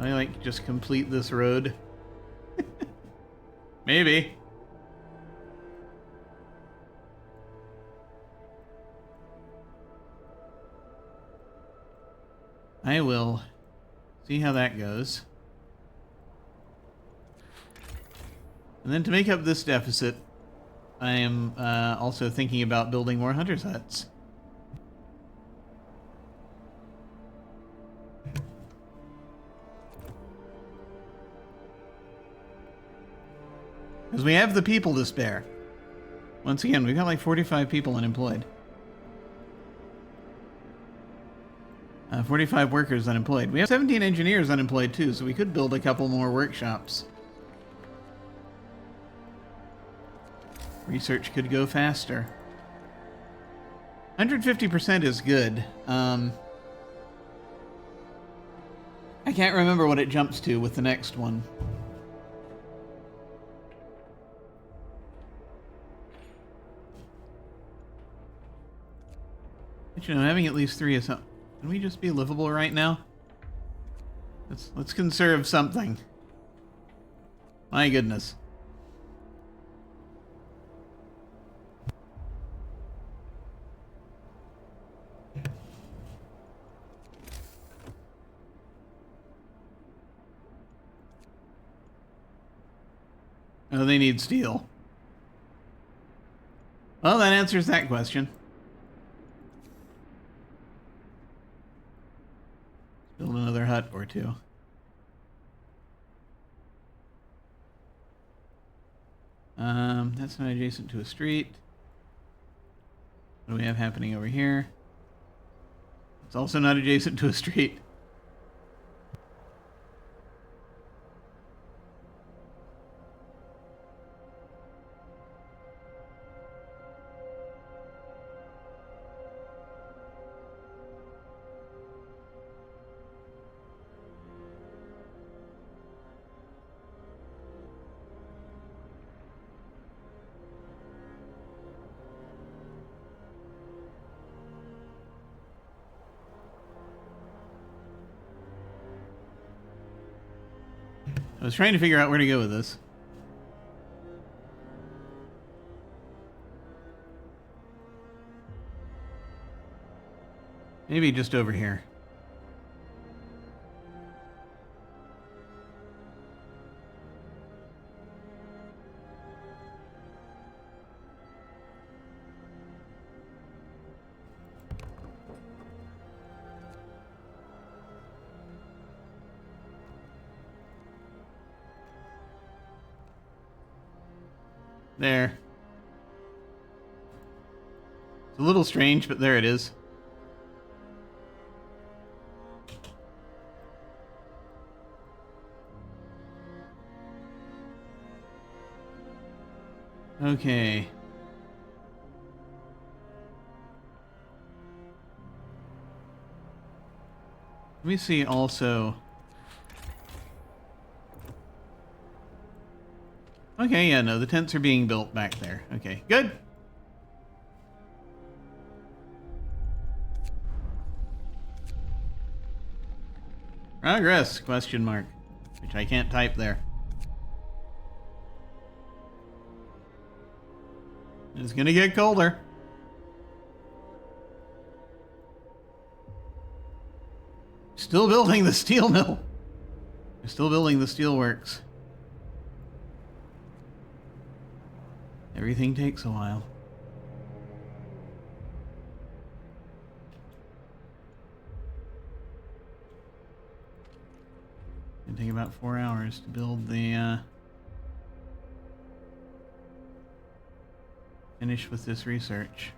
I like just complete this road. Maybe. I will see how that goes. And then to make up this deficit, I am also thinking about building more hunter's huts. Because we have the people to spare. Once again, we've got like 45 people unemployed. 45 workers unemployed. We have 17 engineers unemployed too, so we could build a couple more workshops. Research could go faster. 150% is good. I can't remember what it jumps to with the next one. But you know, having at least 3 is something. Can we just be livable right now? Let's conserve something. My goodness. Oh, they need steel. Well, that answers that question. Build another hut or two. That's not adjacent to a street. What do we have happening over here? It's also not adjacent to a street. I was trying to figure out where to go with this. Maybe just over here. There. It's a little strange, but there it is. Okay. Let me see also. Okay, yeah, no, the tents are being built back there. Okay, good. Progress, question mark. Which I can't type there. It's gonna get colder. Still building the steel mill. We're still building the steel works. Everything takes a while. It'll take about 4 hours to build the, finish with this research.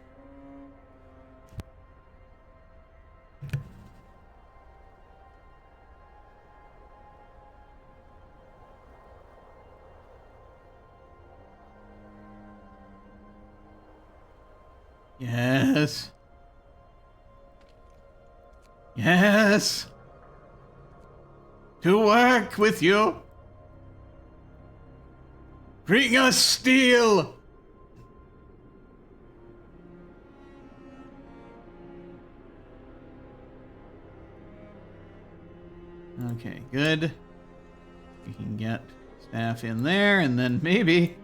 Yes. Yes. To work with you. Bring us steel. Okay, good. We can get staff in there, and then maybe...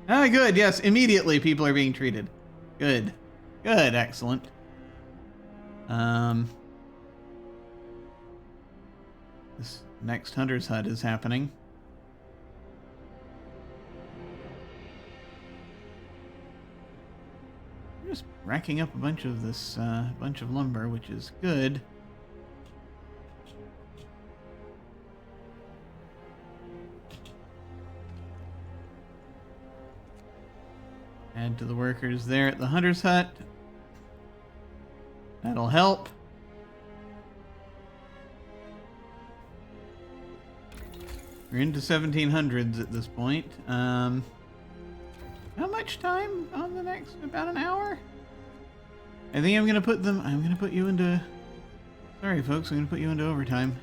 Ah, good, yes, immediately people are being treated. Good. Good, excellent. This next hunter's hut is happening. I'm just racking up a bunch of this, bunch of lumber, which is good. Add to the workers there at the hunter's hut. That'll help. We're into 1700s at this point. How much time on the next? About an hour? I think I'm gonna put you into... Sorry folks, I'm gonna put you into overtime.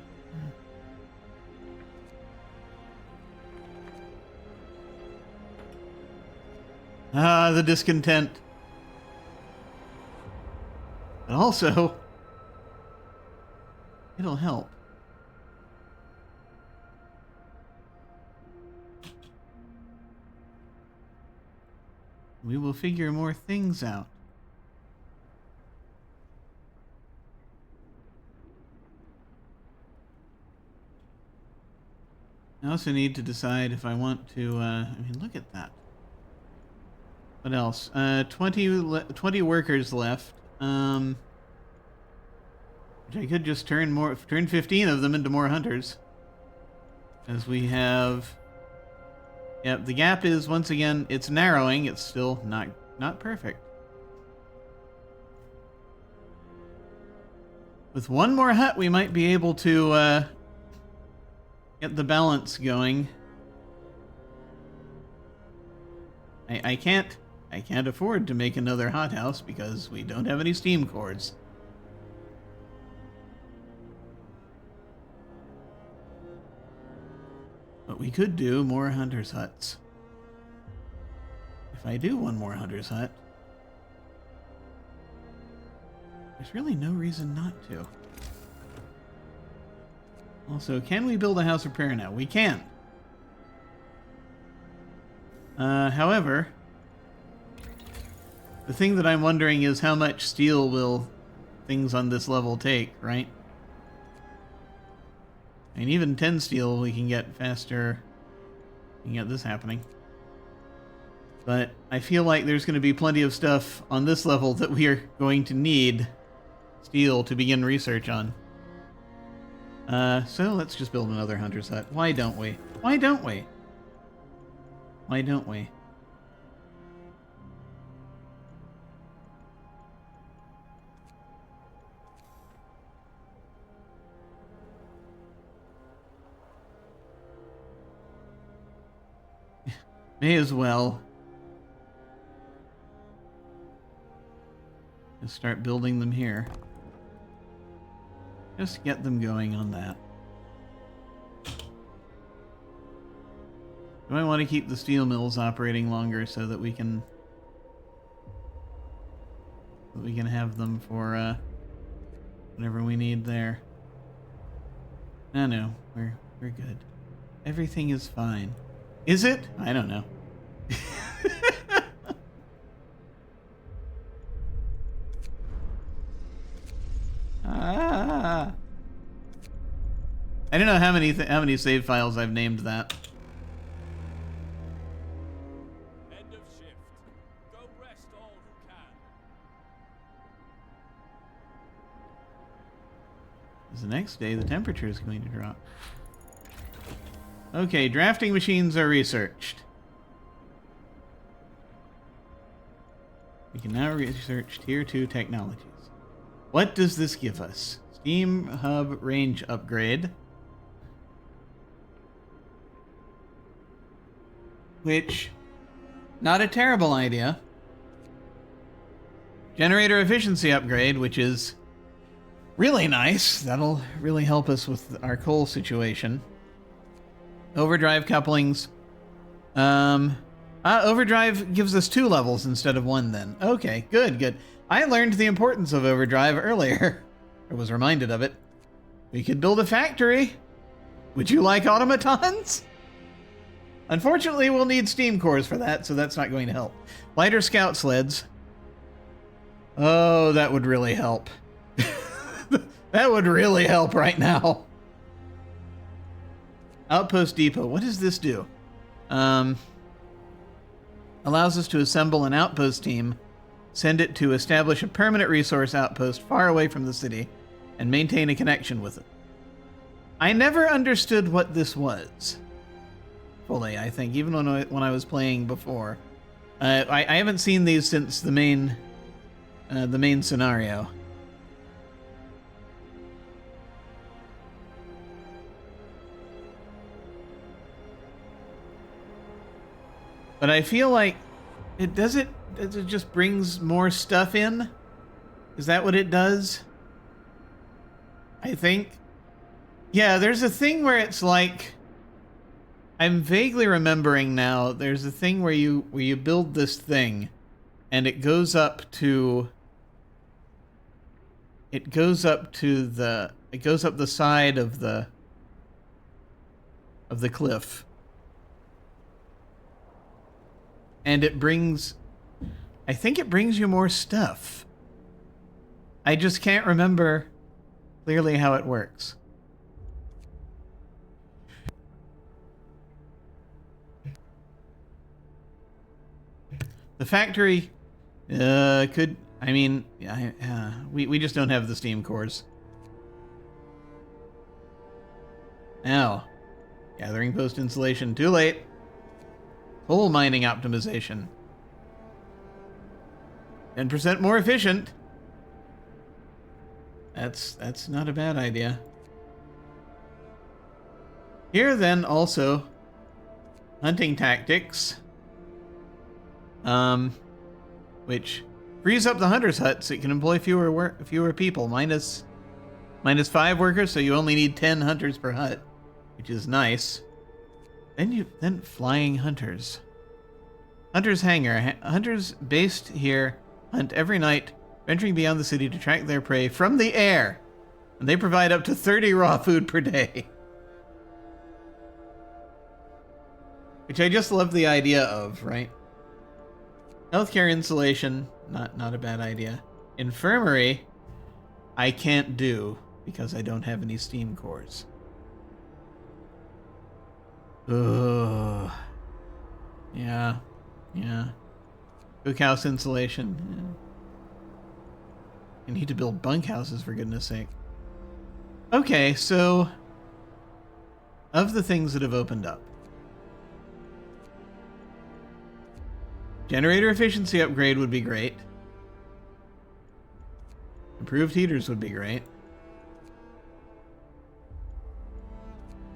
Ah, the discontent. But also, it'll help. We will figure more things out. I also need to decide if I want to, I mean, look at that. What else? 20 workers left. Which I could just turn 15 of them into more hunters. As we have... Yep, the gap is, once again, it's narrowing. It's still not perfect. With one more hut, we might be able to, get the balance going. I can't afford to make another hothouse because we don't have any steam cores. But we could do more hunters' huts. If I do one more hunter's hut, there's really no reason not to. Also, can we build a house of prayer now? We can. However, the thing that I'm wondering is how much steel will things on this level take, right? I mean, even 10 steel we can get faster. We can get this happening. But I feel like there's going to be plenty of stuff on this level that we are going to need steel to begin research on. So let's just build another hunter's hut. Why don't we? Why don't we? Why don't we? May as well. Just start building them here. Just get them going on that. Do I want to keep the steel mills operating longer so that we can have them for whatever we need there? No, we're good. Everything is fine. Is it? I don't know. I don't know how many save files I've named that. End of shift. Go rest all who can. Because the next day the temperature is going to drop. Okay, drafting machines are researched. We can now research Tier 2 technologies. What does this give us? Steam Hub range upgrade. Which, not a terrible idea. Generator efficiency upgrade, which is really nice. That'll really help us with our coal situation. Overdrive couplings. Overdrive gives us 2 levels instead of 1 then. Okay, good. I learned the importance of overdrive earlier. I was reminded of it. We could build a factory. Would you like automatons? Unfortunately, we'll need steam cores for that, so that's not going to help. Lighter scout sleds. Oh, that would really help. That would really help right now. Outpost depot. What does this do? Allows us to assemble an outpost team, send it to establish a permanent resource outpost far away from the city, and maintain a connection with it. I never understood what this was. Fully, I think, even when I was playing before. I haven't seen these since the main scenario. But I feel like it just brings more stuff in. Is that what it does? I think. Yeah, there's a thing where it's like, I'm vaguely remembering now, there's a thing where you build this thing and it goes up the side of the cliff. And I think it brings you more stuff. I just can't remember clearly how it works. The factory could... I mean, we just don't have the steam cores. Now, gathering post installation. Too late. Coal mining optimization. 10% more efficient. That's not a bad idea. Here then also hunting tactics. Which frees up the hunter's hut so it can employ fewer people. Minus 5 workers, so you only need 10 hunters per hut, which is nice. Then flying hunters. Hunter's hangar. Hunters based here hunt every night, venturing beyond the city to track their prey from the air. And they provide up to 30 raw food per day. Which I just love the idea of, right? Healthcare insulation, not a bad idea. Infirmary, I can't do because I don't have any steam cores. Ugh. Yeah. Cookhouse insulation. Yeah. I need to build bunkhouses, for goodness sake. Okay, so of the things that have opened up, generator efficiency upgrade would be great. Improved heaters would be great.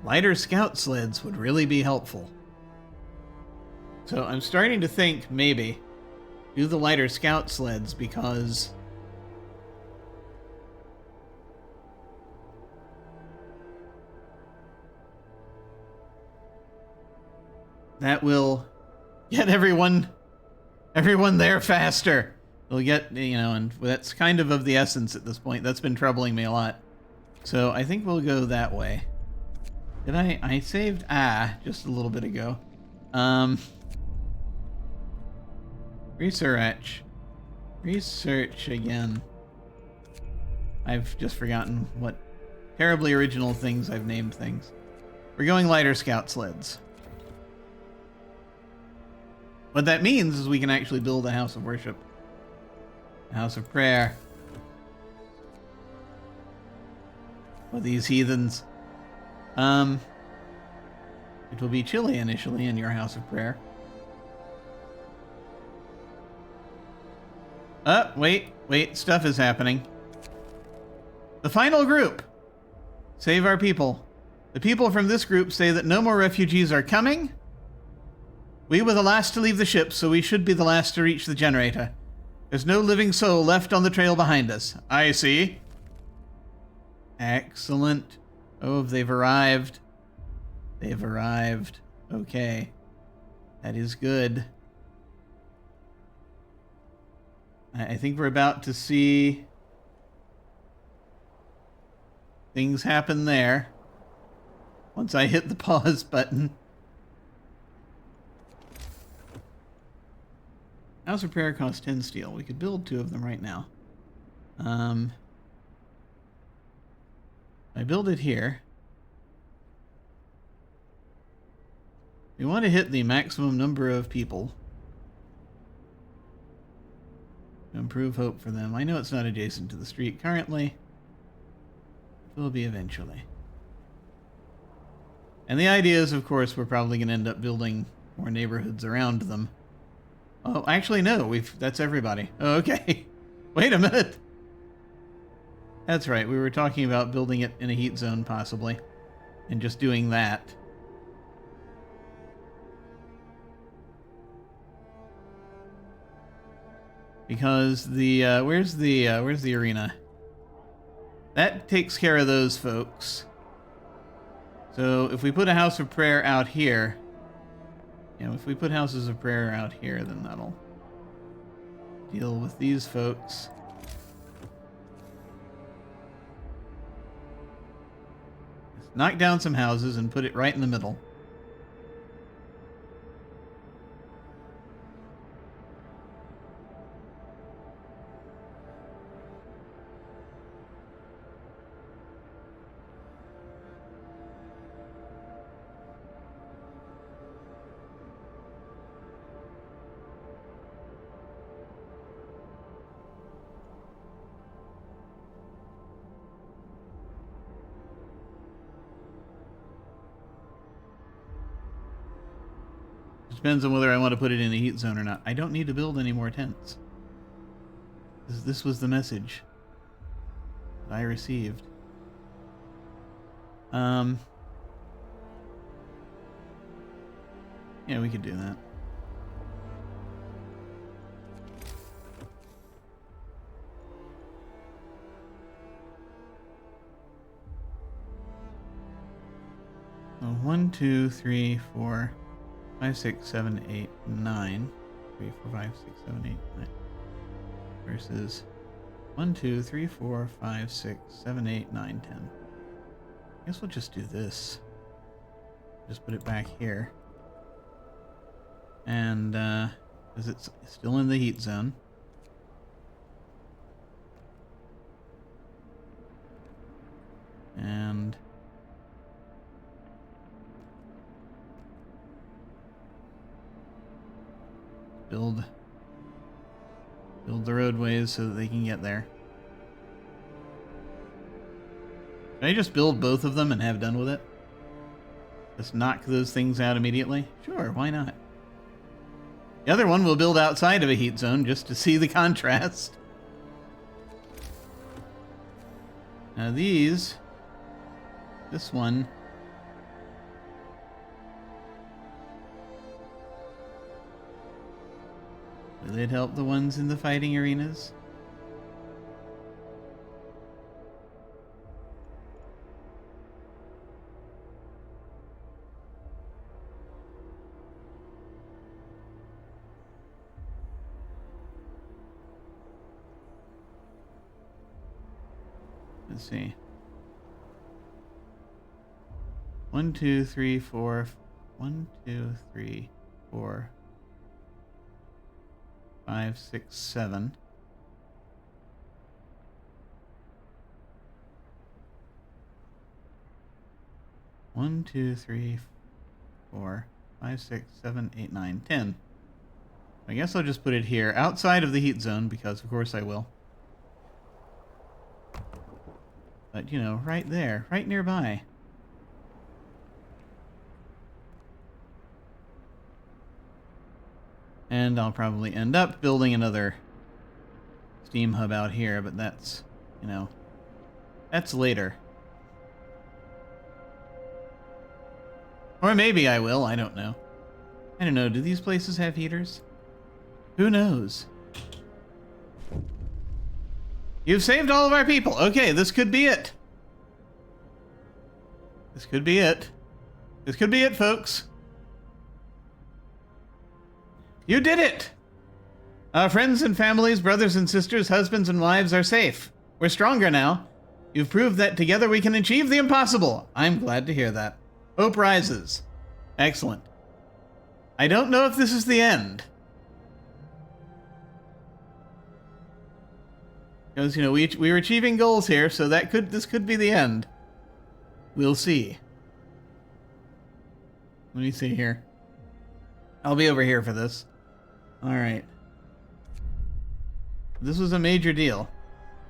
Lighter scout sleds would really be helpful. So I'm starting to think maybe do the lighter scout sleds because that will get everyone there faster. They'll get, and that's kind of the essence at this point. That's been troubling me a lot. So I think we'll go that way. Did I saved just a little bit ago. Research again. I've just forgotten what terribly original things I've named things. We're going lighter scout sleds. What that means is we can actually build a house of worship. A house of prayer. For these heathens. It will be chilly initially in your house of prayer. Wait, stuff is happening. The final group. Save our people. The people from this group say that no more refugees are coming. We were the last to leave the ship, so we should be the last to reach the generator. There's no living soul left on the trail behind us. I see. Excellent. Oh, they've arrived. They've arrived. Okay. That is good. I think we're about to see things happen there. Once I hit the pause button. House of Prayer costs 10 steel. We could build 2 of them right now. I build it here. We want to hit the maximum number of people. To improve hope for them. I know it's not adjacent to the street currently. It will be eventually. And the idea is, of course, we're probably going to end up building more neighborhoods around them. Oh, actually, no. That's everybody. Oh, okay. Wait a minute. That's right. We were talking about building it in a heat zone, possibly. And just doing that. Because where's the arena? That takes care of those folks. So if we put a house of prayer out here, if we put houses of prayer out here, then that'll deal with these folks. Just knock down some houses and put it right in the middle. Depends on whether I want to put it in a heat zone or not. I don't need to build any more tents. This was the message that I received. Yeah, we could do that. So 1, 2, 3, 4, 5, 6, 7, 8, 9. 3, 4, 5, 6, 7, 8, 9. Versus 1, 2, 3, 4, 5, 6, 7, 8, 9, 10. I guess we'll just do this. Just put it back here. And, because it's still in the heat zone. And build the roadways so that they can get there. Should I just build both of them and have done with it? Just knock those things out immediately? Sure, why not? The other one we'll build outside of a heat zone just to see the contrast. Now this one, will it help the ones in the fighting arenas? Let's see. 1, 2, 3, 4. 1, 2, 3, 4, 5, 6, 7. One, 2, 3, 4, 5, 6, 7, 8, 9, 10. I guess I'll just put it here, outside of the heat zone, because of course I will. But, you know, right there, right nearby. And I'll probably end up building another steam hub out here, but that's, you know, that's later. Or maybe I will, I don't know. I don't know, do these places have heaters? Who knows? You've saved all of our people. Okay, this could be it. This could be it. This could be it, folks. You did it! Our friends and families, brothers and sisters, husbands and wives are safe. We're stronger now. You've proved that together we can achieve the impossible. I'm glad to hear that. Hope rises. Excellent. I don't know if this is the end. Because, you know, we were achieving goals here, so this could be the end. We'll see. Let me see here. I'll be over here for this. Alright. This was a major deal.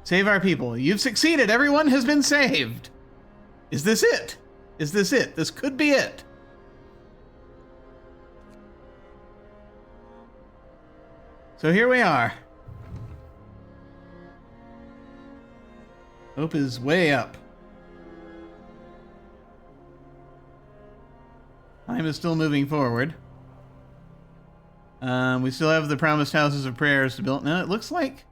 Save our people. You've succeeded. Everyone has been saved. Is this it? Is this it? This could be it. So here we are. Hope is way up. Time is still moving forward. We still have the promised houses of prayers to build. Now it looks like...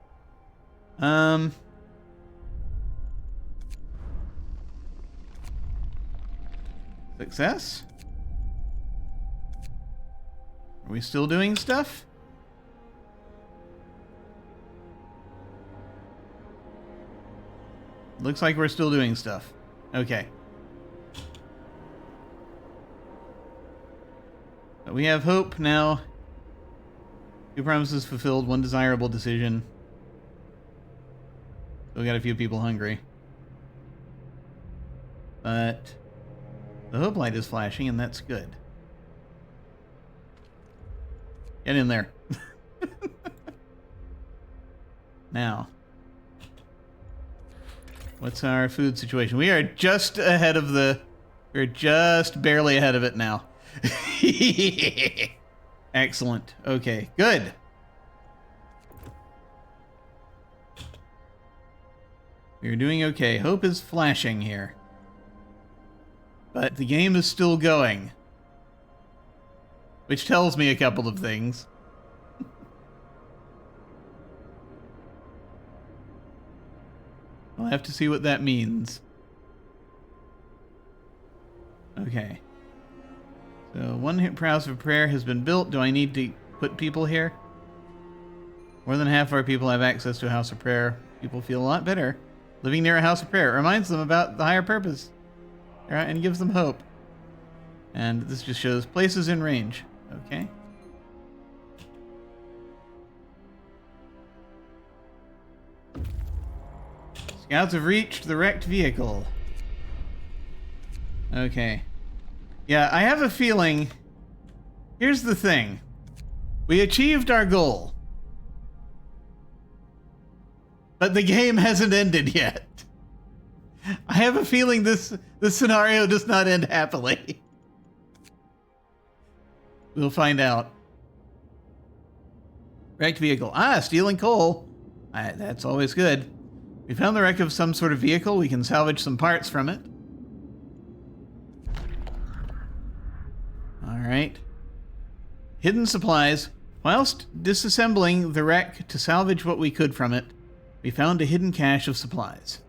Success? Are we still doing stuff? Looks like we're still doing stuff. Okay. But we have hope now. 2 promises fulfilled, 1 desirable decision. Still got a few people hungry. But the hope light is flashing, and that's good. Get in there. Now, what's our food situation? We are just ahead of the... We're just barely ahead of it now. Excellent. Okay, good. We're doing okay. Hope is flashing here. But the game is still going. Which tells me a couple of things. I'll have to see what that means. Okay. So, one house of prayer has been built. Do I need to put people here? More than half of our people have access to a house of prayer. People feel a lot better living near a house of prayer. It reminds them about the higher purpose. And gives them hope. And this just shows places in range. Okay. Scouts have reached the wrecked vehicle. Okay. Yeah, I have a feeling... Here's the thing. We achieved our goal. But the game hasn't ended yet. I have a feeling this scenario does not end happily. We'll find out. Wrecked vehicle. Ah, stealing coal. That's always good. We found the wreck of some sort of vehicle. We can salvage some parts from it. Alright. Hidden supplies. Whilst disassembling the wreck to salvage what we could from it, we found a hidden cache of supplies.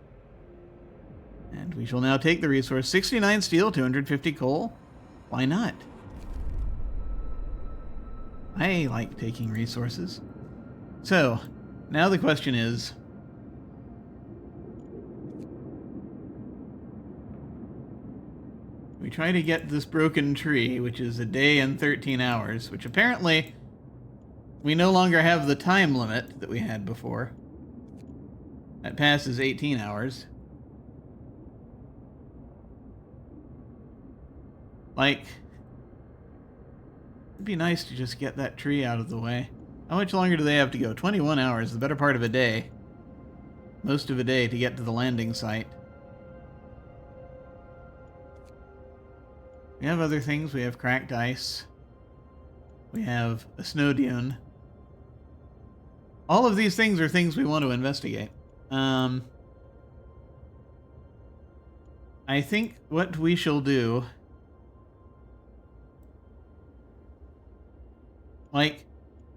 And we shall now take the resource. 69 steel, 250 coal. Why not? I like taking resources. So, now the question is... we try to get this broken tree, which is a day and 13 hours, which apparently we no longer have the time limit that we had before. That passes 18 hours. Like, it'd be nice to just get that tree out of the way. How much longer do they have to go? 21 hours, the better part of a day. Most of a day to get to the landing site. We have other things. We have cracked ice. We have a snow dune. All of these things are things we want to investigate. I think what we shall do... like,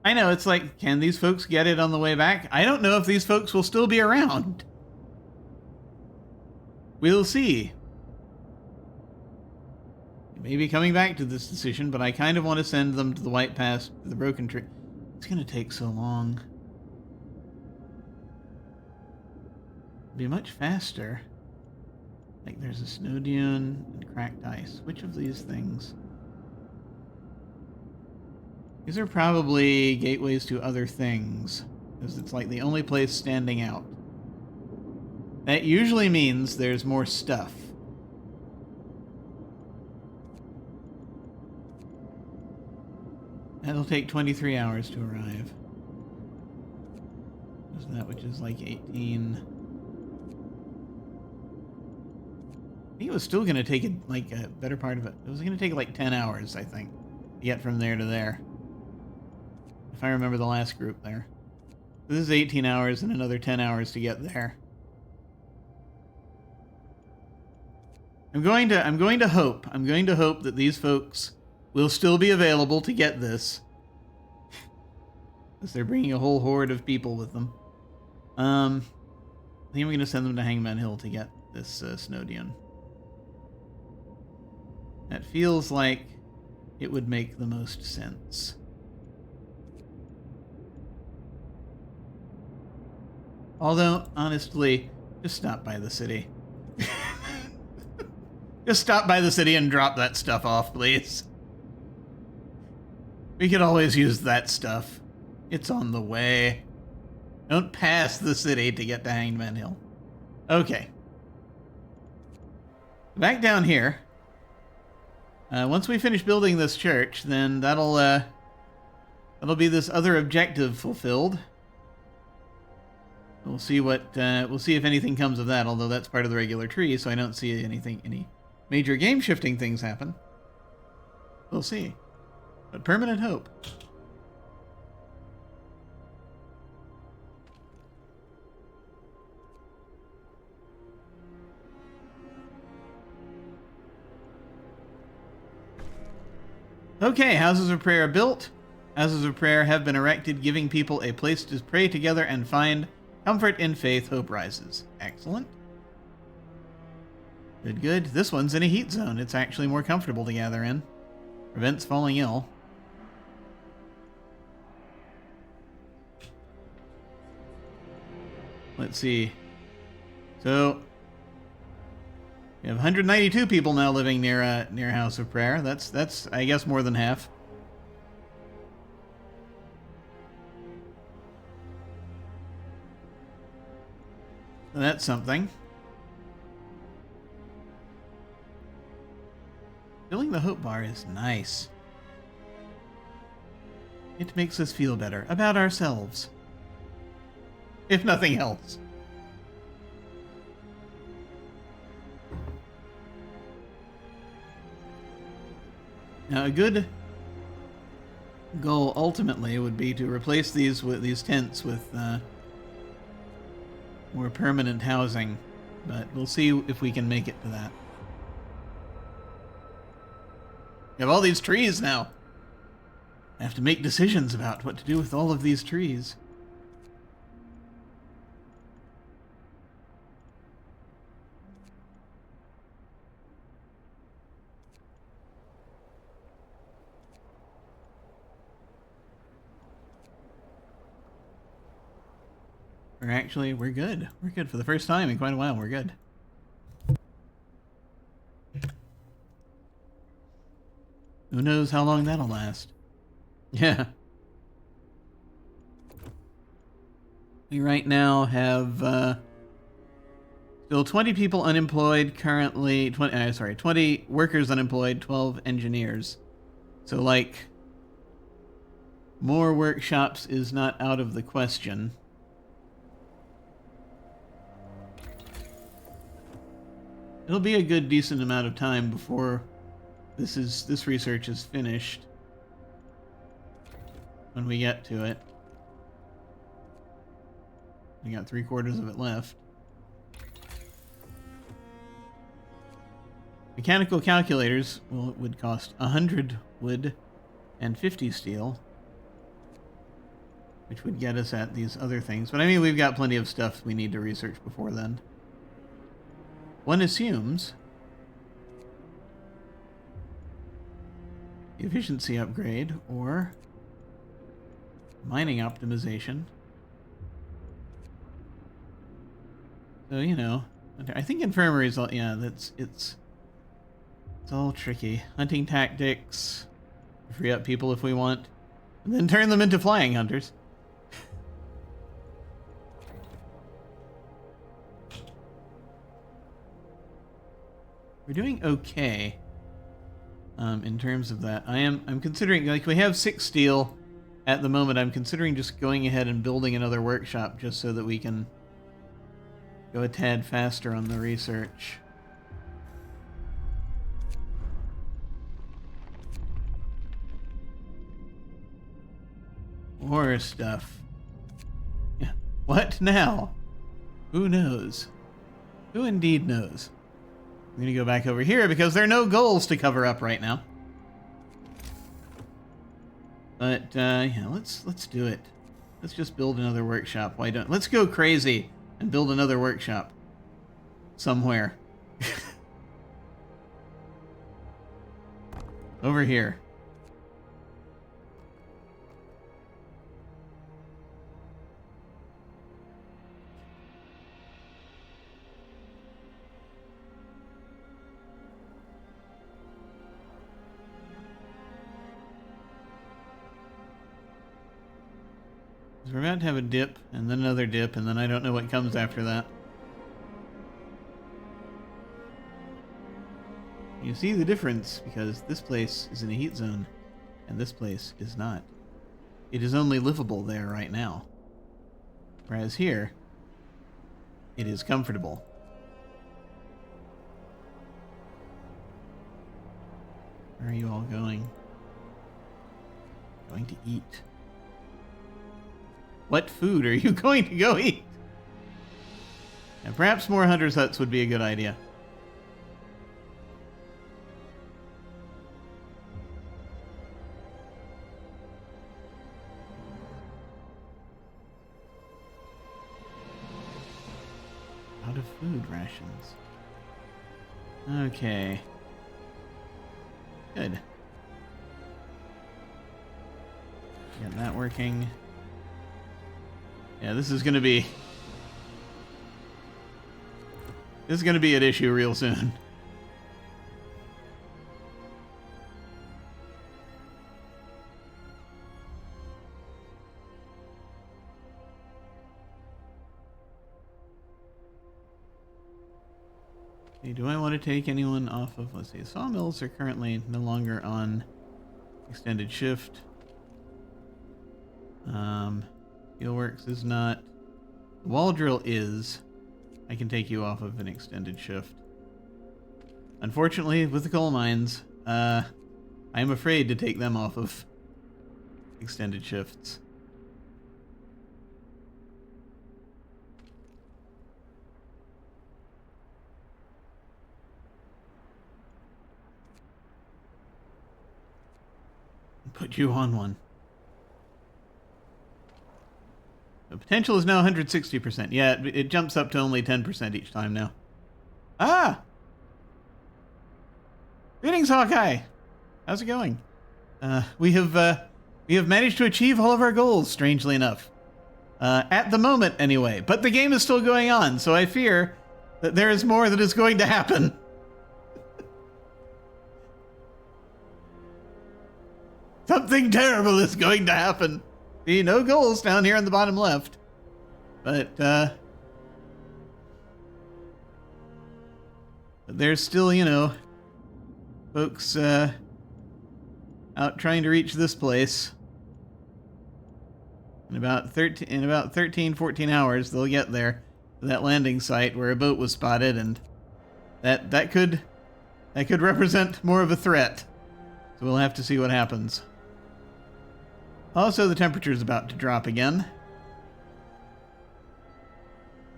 I know it's like, can these folks get it on the way back? I don't know if these folks will still be around. We'll see. May be coming back to this decision, but I kind of want to send them to the White Pass, to the Broken Tree. It's going to take so long. It'll be much faster. Like, there's a snow dune and cracked ice. Which of these things? These are probably gateways to other things, because it's like the only place standing out. That usually means there's more stuff. That'll take 23 hours to arrive. Isn't that, which is like 18... I think it was still going to take like a better part of it. It was going to take like 10 hours, I think, to get from there to there. If I remember the last group there. This is 18 hours and another 10 hours to get there. I'm going to hope that these folks will still be available to get this. Because they're bringing a whole horde of people with them. I think I'm going to send them to Hangman Hill to get this snow dune. That feels like it would make the most sense. Although, honestly, just stop by the city. Just stop by the city and drop that stuff off, please. We could always use that stuff. It's on the way. Don't pass the city to get to Hangman Hill. Okay. Back down here. Once we finish building this church, then that'll be this other objective fulfilled. We'll see if anything comes of that, although that's part of the regular tree, so I don't see any major game shifting things happen. We'll see. But permanent hope. Okay, houses of prayer are built. Houses of prayer have been erected, giving people a place to pray together and find comfort in faith. Hope rises. Excellent. Good, good. This one's in a heat zone. It's actually more comfortable to gather in. Prevents falling ill. Let's see. So we have 192 people now living near House of Prayer. That's I guess more than half. So that's something. Filling the hope bar is nice. It makes us feel better about ourselves. If nothing else. Now, a good goal ultimately would be to replace these tents with more permanent housing, but we'll see if we can make it to that. We have all these trees now. I have to make decisions about what to do with all of these trees. We're good. We're good for the first time in quite a while. We're good. Who knows how long that'll last? Yeah. We right now have still 20 people unemployed currently. 20 workers unemployed, 12 engineers. So, like, more workshops is not out of the question. It'll be a good, decent amount of time before this research is finished. When we get to it. We got 3/4 of it left. Mechanical calculators would cost 100 wood and 50 steel, which would get us at these other things. But I mean, we've got plenty of stuff we need to research before then. One assumes the efficiency upgrade or mining optimization. So, you know, I think infirmaries, yeah, it's all tricky. Hunting tactics, free up people if we want, and then turn them into flying hunters. We're doing okay in terms of that. I'm considering, like, we have 6 steel at the moment. I'm considering just going ahead and building another workshop just so that we can go a tad faster on the research. More stuff. Yeah. What now? Who knows? Who indeed knows? I'm going to go back over here because there are no goals to cover up right now. But, yeah, let's do it. Let's just build another workshop. Why don't... Let's go crazy and build another workshop. Somewhere. Over here. We're about to have a dip, and then another dip, and then I don't know what comes after that. You see the difference, because this place is in a heat zone, and this place is not. It is only livable there right now. Whereas here, it is comfortable. Where are you all going? Going to eat. What food are you going to go eat? And perhaps more hunters' huts would be a good idea. food rations. Okay. Good. Got that working. Yeah, this is gonna be an issue real soon. Okay, do I want to take anyone off of, let's see, sawmills are currently no longer on extended shift. Steelworks is not. Wall drill is. I can take you off of an extended shift. Unfortunately, with the coal mines, I am afraid to take them off of extended shifts. Put you on one. The potential is now 160%. Yeah, it jumps up to only 10% each time now. Ah! Greetings, Hawkeye! How's it going? We have managed to achieve all of our goals, strangely enough. At the moment, anyway. But the game is still going on, so I fear that there is more that is going to happen. Something terrible is going to happen. See, no goals down here on the bottom left. But there's still, you know, folks out trying to reach this place. In about 13, 14 hours, they'll get there to that landing site where a boat was spotted, and that could represent more of a threat. So we'll have to see what happens. Also, the temperature's about to drop again.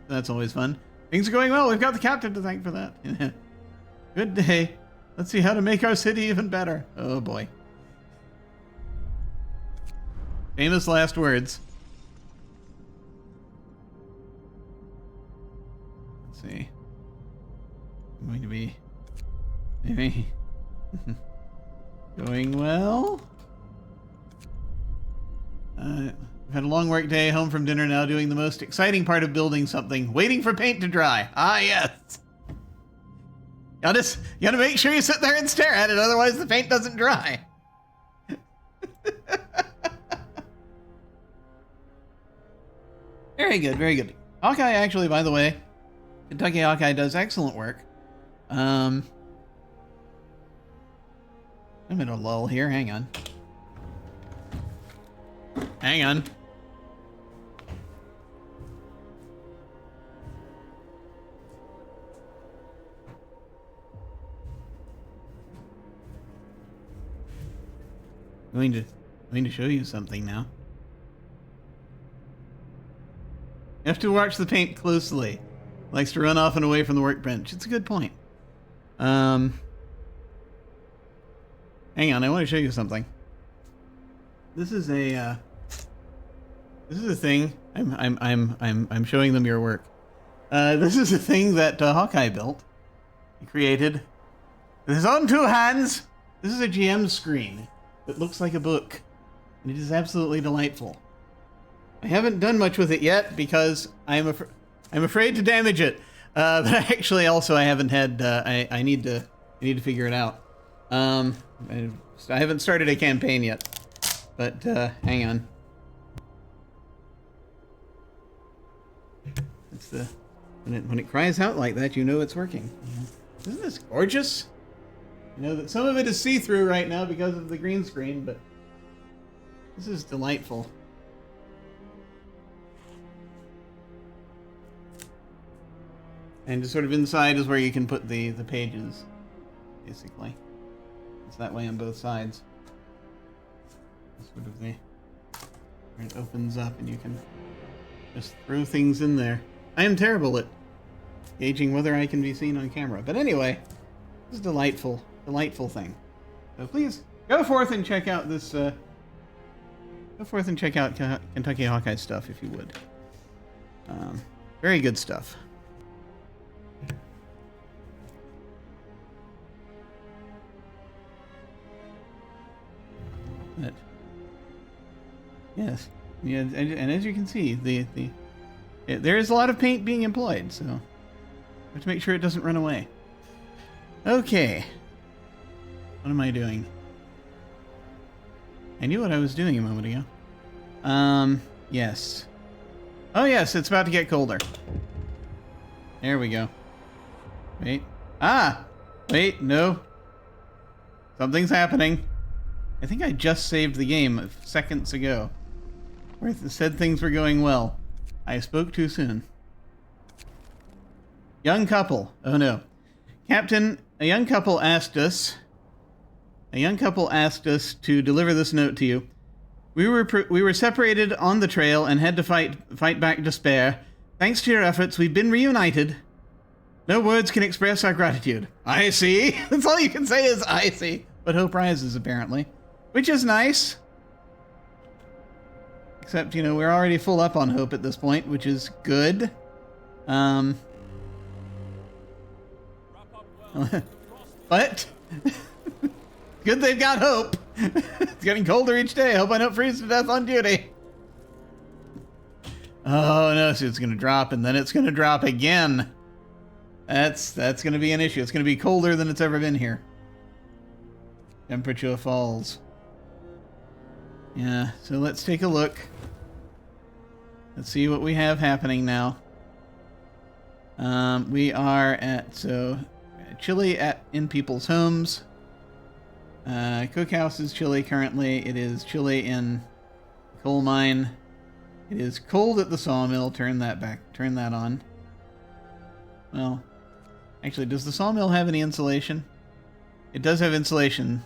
That's always fun. Things are going well. We've got the captain to thank for that. Good day. Let's see how to make our city even better. Oh boy. Famous last words. Let's see. I'm going to be maybe going well. I've had a long work day, home from dinner now, doing the most exciting part of building something, waiting for paint to dry. Ah, yes. You gotta make sure you sit there and stare at it, otherwise the paint doesn't dry. Very good, very good. Hawkeye, actually, by the way, Kentucky Hawkeye does excellent work. I'm in a lull here, hang on. Hang on. I'm going to show you something now. You have to watch the paint closely. Likes to run off and away from the workbench. It's a good point. Hang on, I want to show you something. This is a thing. I'm showing them your work. This is a thing that Hawkeye built. He created with his own two hands. This is a GM screen that looks like a book, and it is absolutely delightful. I haven't done much with it yet because I'm afraid to damage it. But actually, also I haven't had. I need to figure it out. I haven't started a campaign yet. But hang on. It's the when it cries out like that, you know it's working. Isn't this gorgeous? You know that some of it is see-through right now because of the green screen, but this is delightful. And just sort of inside is where you can put the pages, basically. It's that way on both sides. Sort of where it opens up and you can just throw things in there. I am terrible at gauging whether I can be seen on camera, but anyway, this is a delightful thing. So please go forth and check out this. Go forth and check out Kentucky Hawkeye stuff if you would. Very good stuff. But yes, yeah, and as you can see, there is a lot of paint being employed, so we have to make sure it doesn't run away. Okay, what am I doing? I knew what I was doing a moment ago. Yes. Oh yes, it's about to get colder. There we go. Wait. Ah! Wait, no. Something's happening. I think I just saved the game seconds ago, where it said things were going well. I spoke too soon. Young couple. Oh no. Captain, a young couple asked us to deliver this note to you. We were separated on the trail and had to fight back despair. Thanks to your efforts, we've been reunited. No words can express our gratitude. I see. That's all you can say is I see. But hope rises, apparently. Which is nice. Except, you know, we're already full up on hope at this point, which is good. What? Good they've got hope. It's getting colder each day. I hope I don't freeze to death on duty. Oh no, so it's gonna drop and then it's gonna drop again. That's gonna be an issue. It's gonna be colder than it's ever been here. Temperature falls. Yeah, so let's take a look. Let's see what we have happening now. We are at chilly in people's homes. Cookhouse is chilly currently. It is chilly in coal mine. It is cold at the sawmill. Turn that on. Well, actually, does the sawmill have any insulation? It does have insulation.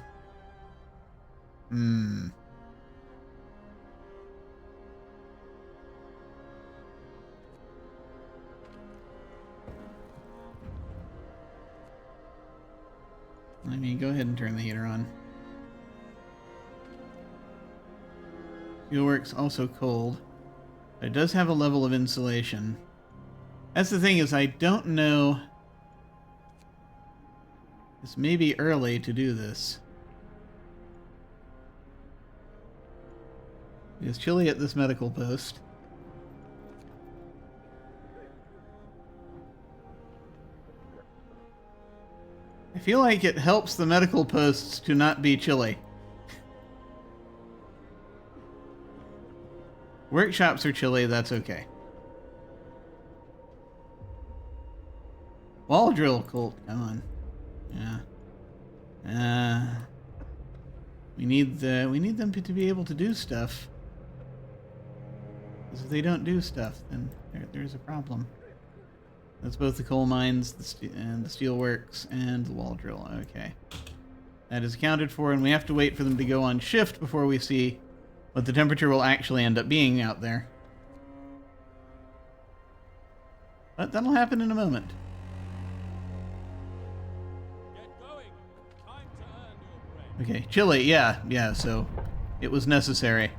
Let me go ahead and turn the heater on. Steelworks also cold. It does have a level of insulation. That's the thing, is I don't know. This may be early to do this. It's chilly at this medical post. I feel like it helps the medical posts to not be chilly. Workshops are chilly, that's okay. Wall drill cold, come on. Yeah. We need them to be able to do stuff. Because if they don't do stuff, then there's a problem. That's both the coal mines, the steel works, and the wall drill. Okay. That is accounted for, and we have to wait for them to go on shift before we see what the temperature will actually end up being out there. But that'll happen in a moment. Get going. Time to earn your bread. Okay, chilly, yeah, so it was necessary.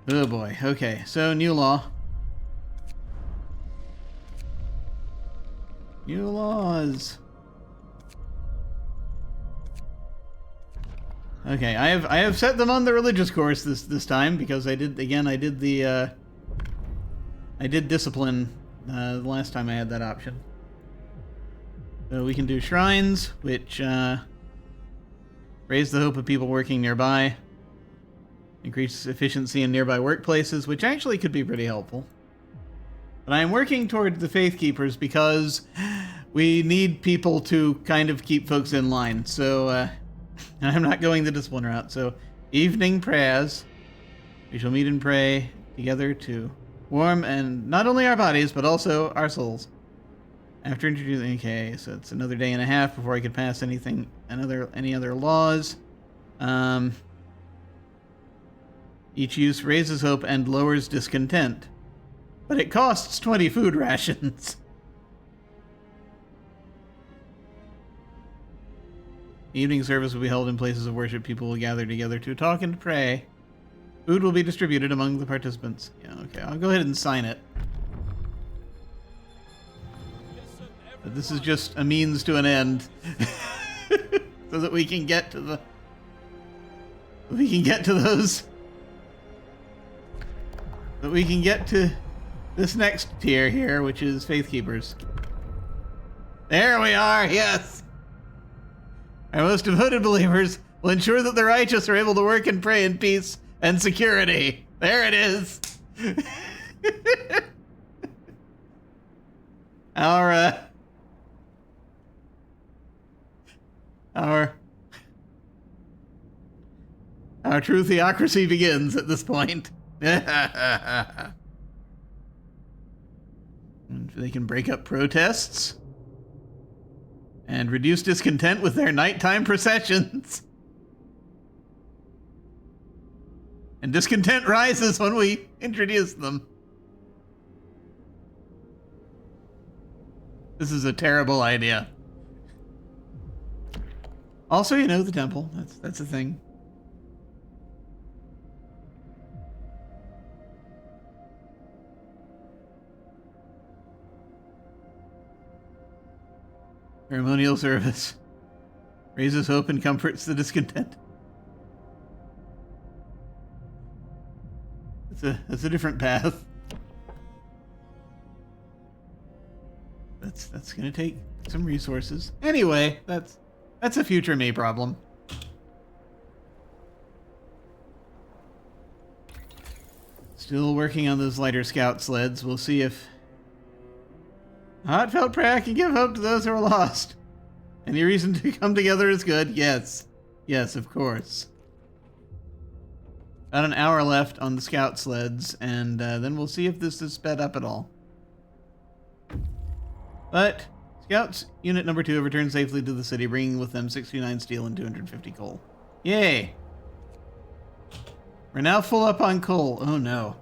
Oh boy, okay, so new law. New laws. Okay, I have set them on the religious course this time because I did discipline the last time I had that option. So we can do shrines, which raise the hope of people working nearby, increase efficiency in nearby workplaces, which actually could be pretty helpful. But I am working toward the Faith Keepers because we need people to kind of keep folks in line. So I'm not going the discipline route. So evening prayers. We shall meet and pray together to warm and not only our bodies, but also our souls. After introducing, okay, so it's another day and a half before I could pass any other laws. Each use raises hope and lowers discontent. But it costs 20 food rations. Evening service will be held in places of worship. People will gather together to talk and pray. Food will be distributed among the participants. Yeah, okay, I'll go ahead and sign it. But this is just a means to an end. So that we can get to the... We can get to those. But we can get to this next tier here, which is Faith Keepers. There we are, yes! Our most devoted believers will ensure that the righteous are able to work and pray in peace and security. There it is! Our true theocracy begins at this point. And they can break up protests and reduce discontent with their nighttime processions. And discontent rises when we introduce them. This is a terrible idea. Also, you know, the temple. That's a thing. Ceremonial service. Raises hope and comforts the discontent. That's a different path. That's gonna take some resources. Anyway, that's a future me problem. Still working on those lighter scout sleds. We'll see if heartfelt prayer can give hope to those who are lost. Any reason to come together is good. Yes. Yes, of course. About an hour left on the scout sleds, and then we'll see if this is sped up at all. But Scouts Unit Number 2 have returned safely to the city, bringing with them 69 steel and 250 coal. Yay! We're now full up on coal. Oh no.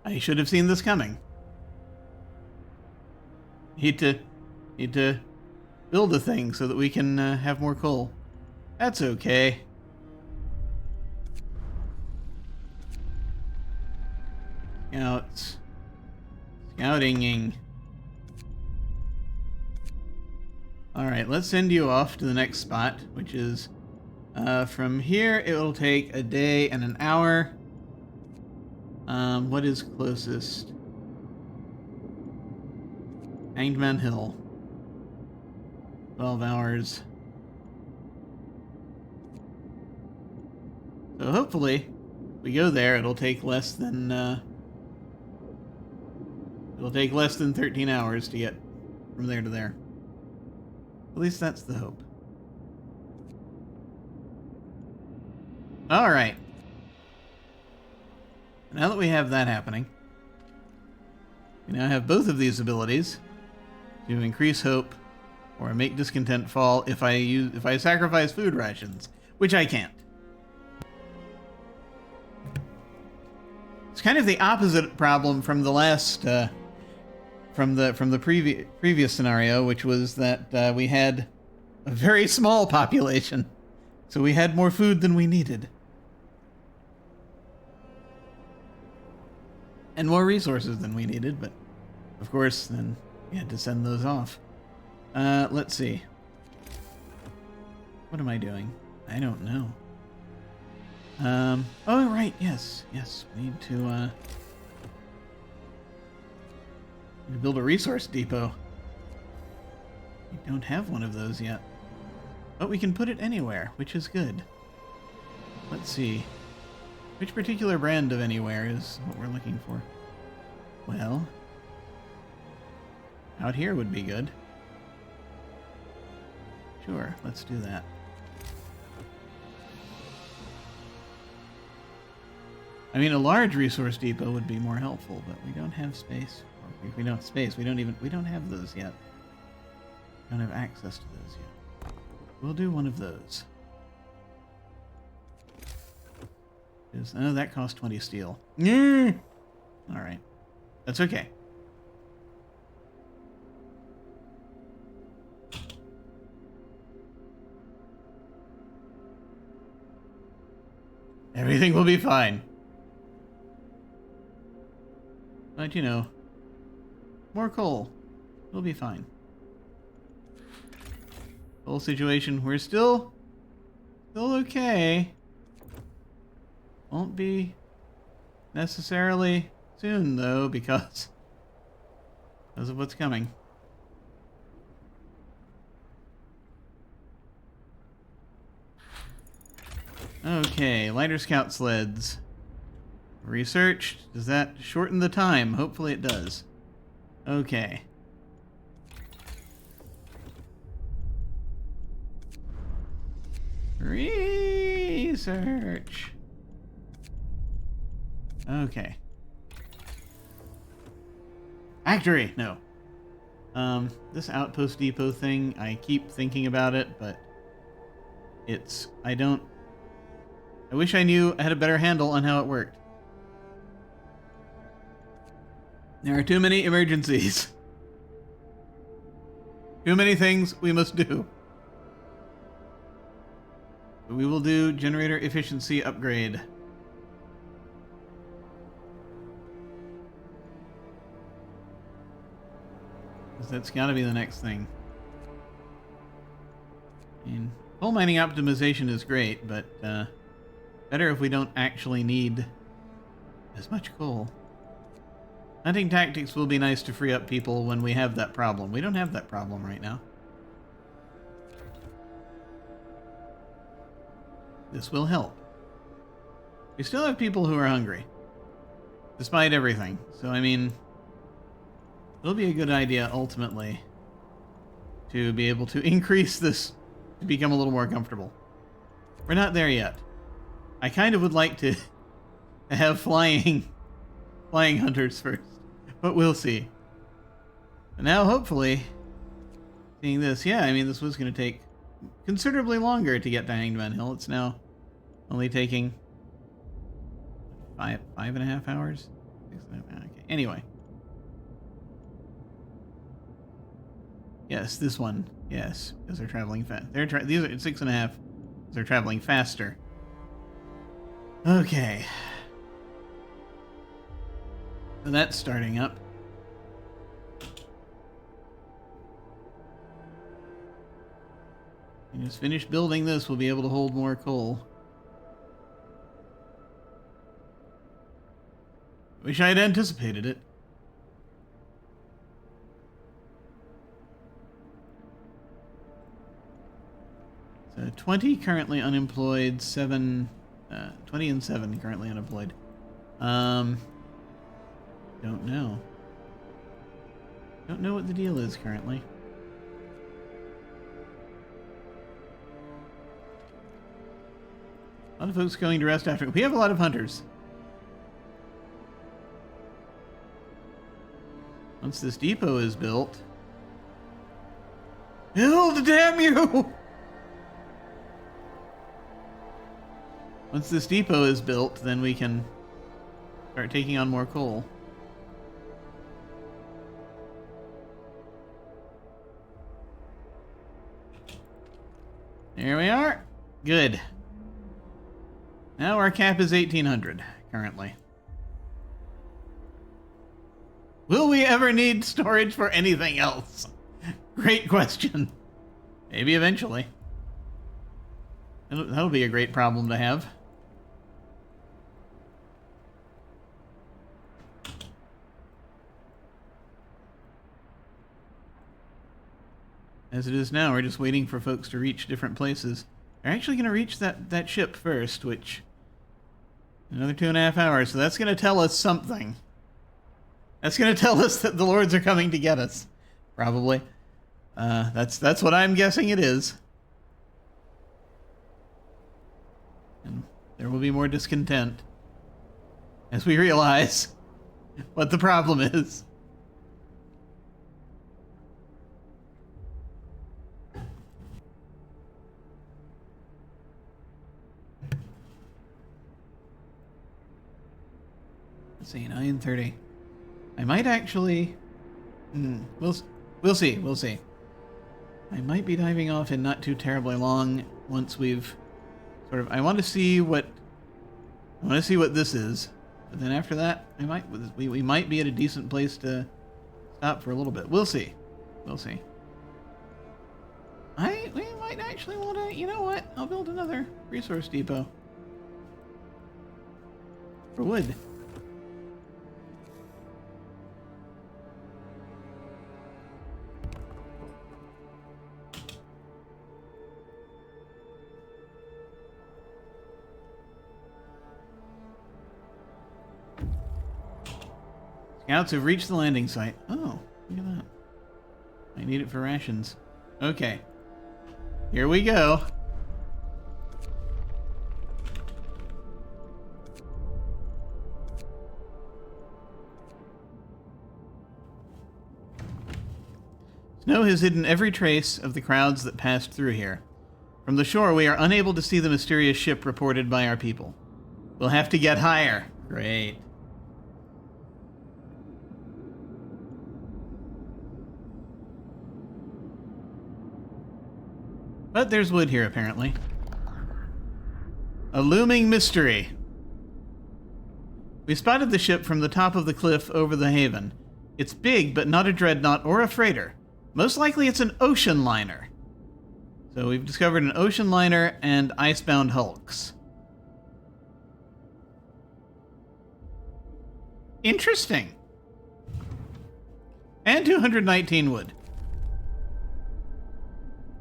I should have seen this coming. Need to build a thing so that we can have more coal. That's okay. Scouts. Scouting-ing. Alright, let's send you off to the next spot, which is from here it will take a day and an hour. What is closest? Hanged Man Hill. 12 hours. So hopefully, if we go there, it'll take less than 13 hours to get from there to there. At least that's the hope. Alright. Now that we have that happening, we now have both of these abilities to increase hope or make discontent fall if I sacrifice food rations, which I can't. It's kind of the opposite problem from the last from the previous scenario, which was that we had a very small population, so we had more food than we needed. And more resources than we needed, but of course, then we had to send those off. Let's see. What am I doing? I don't know. Oh, right, yes. We need to build a resource depot. We don't have one of those yet. But we can put it anywhere, which is good. Let's see. Which particular brand of anywhere is what we're looking for? Well, out here would be good. Sure, let's do that. I mean, a large resource depot would be more helpful, but we don't have space. Or if we don't have space, we don't have those yet. We don't have access to those yet. We'll do one of those. Oh, that costs 20 steel. Alright. That's okay. Everything will be fine. But, you know, more coal. We'll be fine. Coal situation, we're still Still okay. Won't be necessarily soon, though, because of what's coming. Okay, lighter scout sleds. Researched. Does that shorten the time? Hopefully it does. Okay. Research. Okay. Factory! No. This outpost depot thing, I keep thinking about it, but I wish I had a better handle on how it worked. There are too many emergencies. Too many things we must do. We will do generator efficiency upgrade. That's got to be the next thing. I mean, coal mining optimization is great, but better if we don't actually need as much coal. Hunting tactics will be nice to free up people when we have that problem. We don't have that problem right now. This will help. We still have people who are hungry, despite everything. So, I mean, it'll be a good idea, ultimately, to be able to increase this to become a little more comfortable. We're not there yet. I kind of would like to have flying hunters first, but we'll see. And now, hopefully, seeing this, yeah, I mean, this was going to take considerably longer to get to Hangman Hill. It's now only taking 5.5 hours. Okay. Anyway. Yes, this one. Yes, because they're traveling fast. These are 6.5. They're traveling faster. Okay. So that's starting up. We just finish building this, we'll be able to hold more coal. Wish I had anticipated it. So 20 currently unemployed, 20 and 7 currently unemployed. Don't know. Don't know what the deal is currently. A lot of folks going to rest after. We have a lot of hunters. Once this depot is built... Build, damn you! Once this depot is built, then we can start taking on more coal. There we are. Good. Now our cap is 1,800, currently. Will we ever need storage for anything else? Great question. Maybe eventually. That'll be a great problem to have. As it is now, we're just waiting for folks to reach different places. They're actually going to reach that ship first, which... Another 2.5 hours, so that's going to tell us something. That's going to tell us that the Lords are coming to get us. Probably. That's what I'm guessing it is. And there will be more discontent as we realize what the problem is. Let's see, 9:30. I might actually... We'll see. We'll see. I might be diving off in not too terribly long once we've sort of... I want to see what this is. But then after that, we might be at a decent place to stop for a little bit. We'll see. We'll see. We might actually want to... You know what? I'll build another resource depot. For wood. Scouts have reached the landing site. Oh, look at that. I need it for rations. Okay. Here we go. Snow has hidden every trace of the crowds that passed through here. From the shore, we are unable to see the mysterious ship reported by our people. We'll have to get higher. Great. But there's wood here, apparently. A looming mystery. We spotted the ship from the top of the cliff over the haven. It's big, but not a dreadnought or a freighter. Most likely it's an ocean liner. So we've discovered an ocean liner and icebound hulks. Interesting. And 219 wood.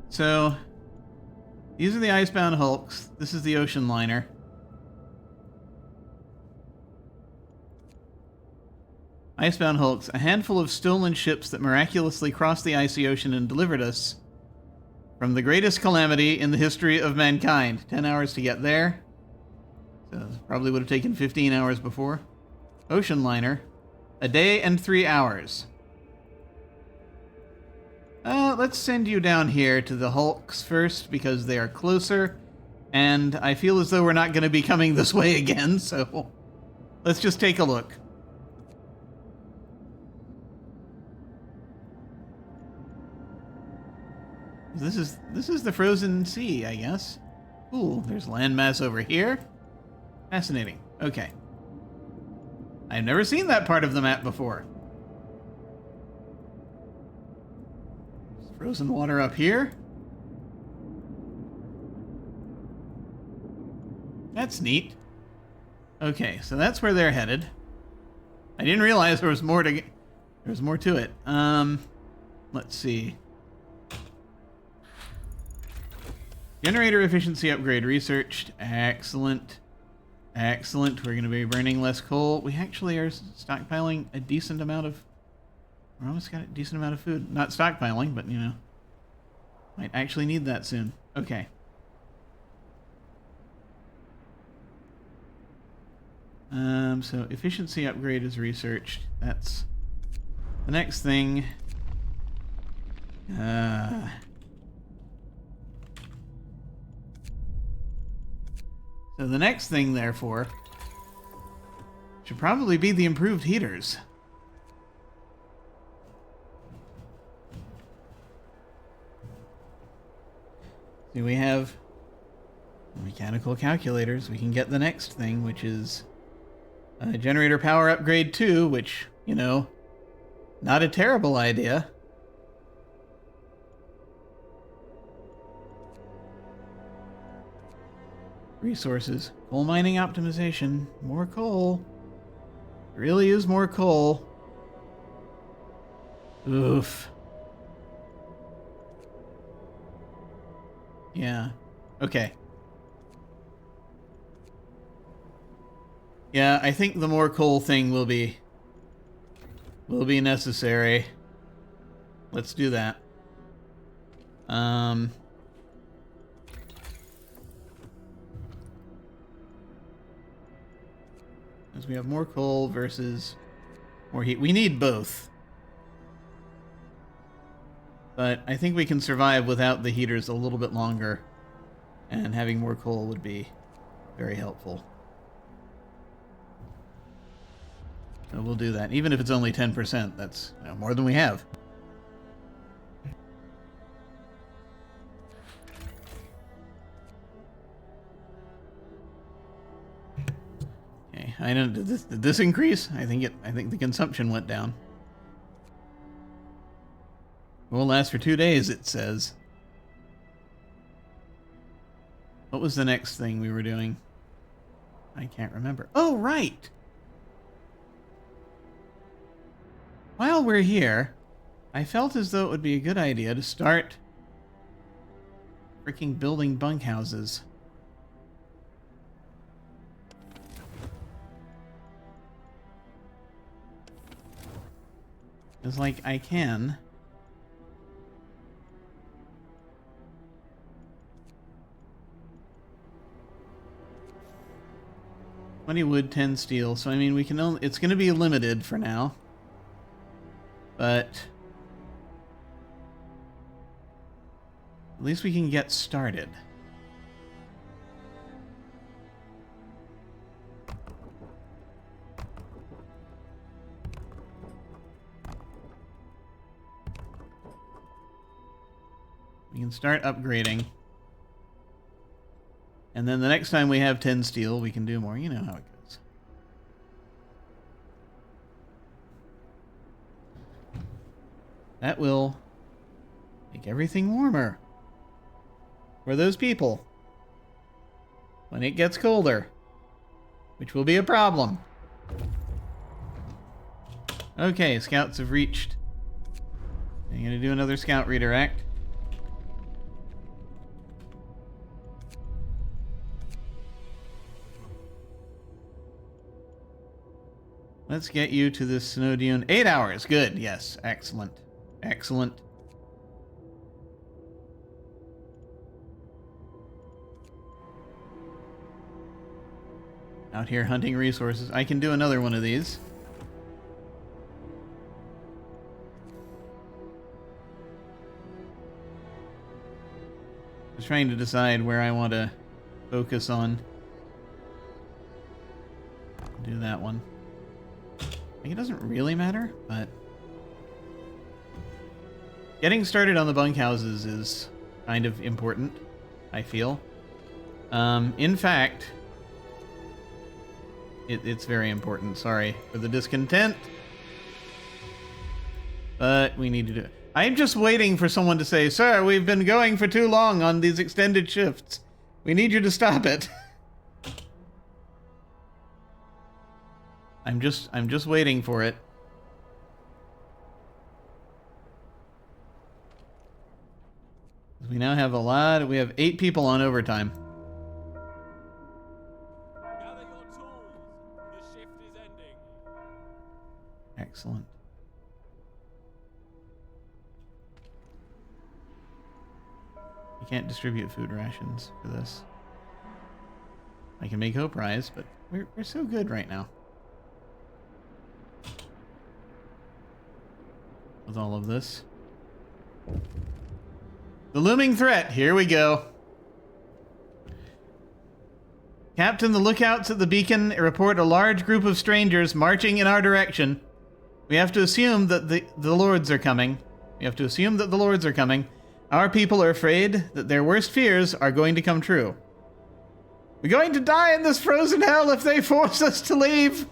So... these are the icebound hulks. This is the ocean liner. Icebound hulks, a handful of stolen ships that miraculously crossed the icy ocean and delivered us from the greatest calamity in the history of mankind. 10 hours to get there. So probably would have taken 15 hours before. Ocean liner, a day and 3 hours. Let's send you down here to the hulks first, because they are closer, and I feel as though we're not going to be coming this way again, so let's just take a look. This is the frozen sea, I guess. Cool, there's landmass over here. Fascinating. Okay. I've never seen that part of the map before. Frozen water up here. That's neat. Okay, so that's where they're headed. I didn't realize there was more to it. Let's see. Generator efficiency upgrade researched. Excellent. Excellent. We're going to be burning less coal. We actually are stockpiling a decent amount of... we're almost got a decent amount of food. Not stockpiling, but, you know. Might actually need that soon. Okay. So efficiency upgrade is researched. That's the next thing. So the next thing, therefore, should probably be the improved heaters. See, we have mechanical calculators. We can get the next thing, which is generator power upgrade 2, which, you know, not a terrible idea. Resources. Coal mining optimization. More coal. Really is more coal. Oof. Yeah. Okay. Yeah, I think the more coal thing will be necessary. Let's do that. As we have more coal versus more heat. We need both. But I think we can survive without the heaters a little bit longer. And having more coal would be very helpful. So we'll do that. Even if it's only 10%, that's, you know, more than we have. Okay, I don't. Did this increase? I think the consumption went down. It will last for 2 days, it says. What was the next thing we were doing? I can't remember. Oh, right! While we're here, I felt as though it would be a good idea to start freaking building bunkhouses. It's like I can. "20 wood, 10 steel." So I mean, we can only, it's going to be limited for now. But at least we can get started. We can start upgrading. And then the next time we have 10 steel, we can do more. You know how it goes. That will make everything warmer for those people when it gets colder, which will be a problem. Okay, scouts have reached. I'm going to do another scout redirect. Let's get you to this snow dune. 8 hours. Good. Yes. Excellent. Excellent. Out here hunting resources. I can do another one of these. Just trying to decide where I want to focus on. Do that one. I think it doesn't really matter, but getting started on the bunkhouses is kind of important, I feel. In fact, it's very important. Sorry for the discontent, but we need to do it. I'm just waiting for someone to say, "Sir, we've been going for too long on these extended shifts. We need you to stop it." I'm just waiting for it. We now have we have 8 people on overtime. Gather your tools. The shift is ending. Excellent. You can't distribute food rations for this. I can make hope rise, but we're so good right now. With all of this. The looming threat. Here we go. "Captain, the lookouts at the beacon report a large group of strangers marching in our direction. We have to assume that the lords are coming. Our people are afraid that their worst fears are going to come true. We're going to die in this frozen hell if they force us to leave.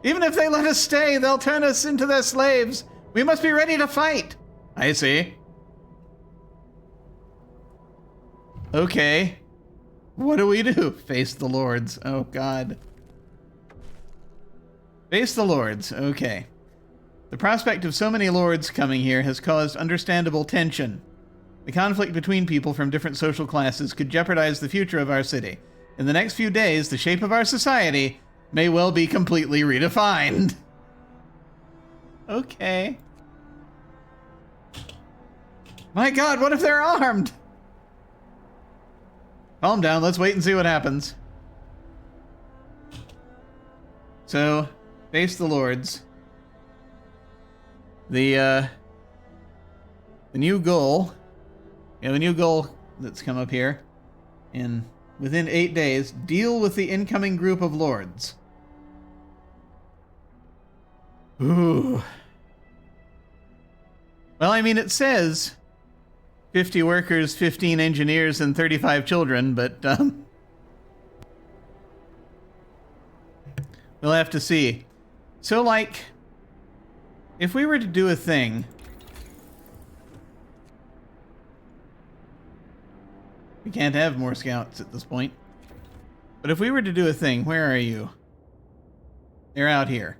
Even if they let us stay, they'll turn us into their slaves. We must be ready to fight." I see. Okay. What do we do? Face the lords. Oh, God. Face the lords. Okay. "The prospect of so many lords coming here has caused understandable tension. The conflict between people from different social classes could jeopardize the future of our city. In the next few days, the shape of our society may well be completely redefined." Okay. My God, what if they're armed? Calm down, let's wait and see what happens. So, face the lords. The new goal, the new goal that's come up here, within 8 days, deal with the incoming group of lords. Ooh. Well, I mean, it says 50 workers, 15 engineers, and 35 children, but we'll have to see. So, like, if we were to do a thing We can't have more scouts at this point. But if we were to do a thing, where are you? They're out here.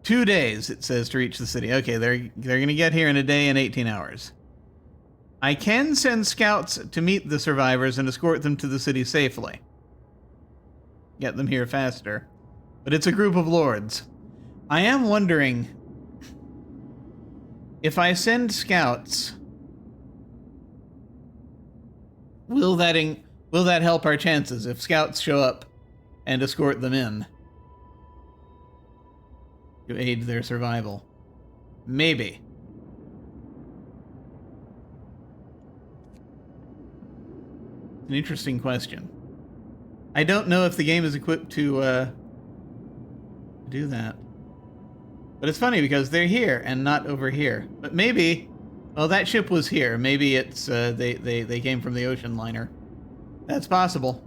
2 days, it says, to reach the city. Okay, they're going to get here in a day and 18 hours. I can send scouts to meet the survivors and escort them to the city safely. Get them here faster. But it's a group of lords. I am wondering if I send scouts, will that help our chances if scouts show up and escort them in to aid their survival? Maybe. An interesting question. I don't know if the game is equipped to do that. But it's funny because they're here and not over here. But maybe, well, that ship was here. Maybe it's they came from the ocean liner. That's possible.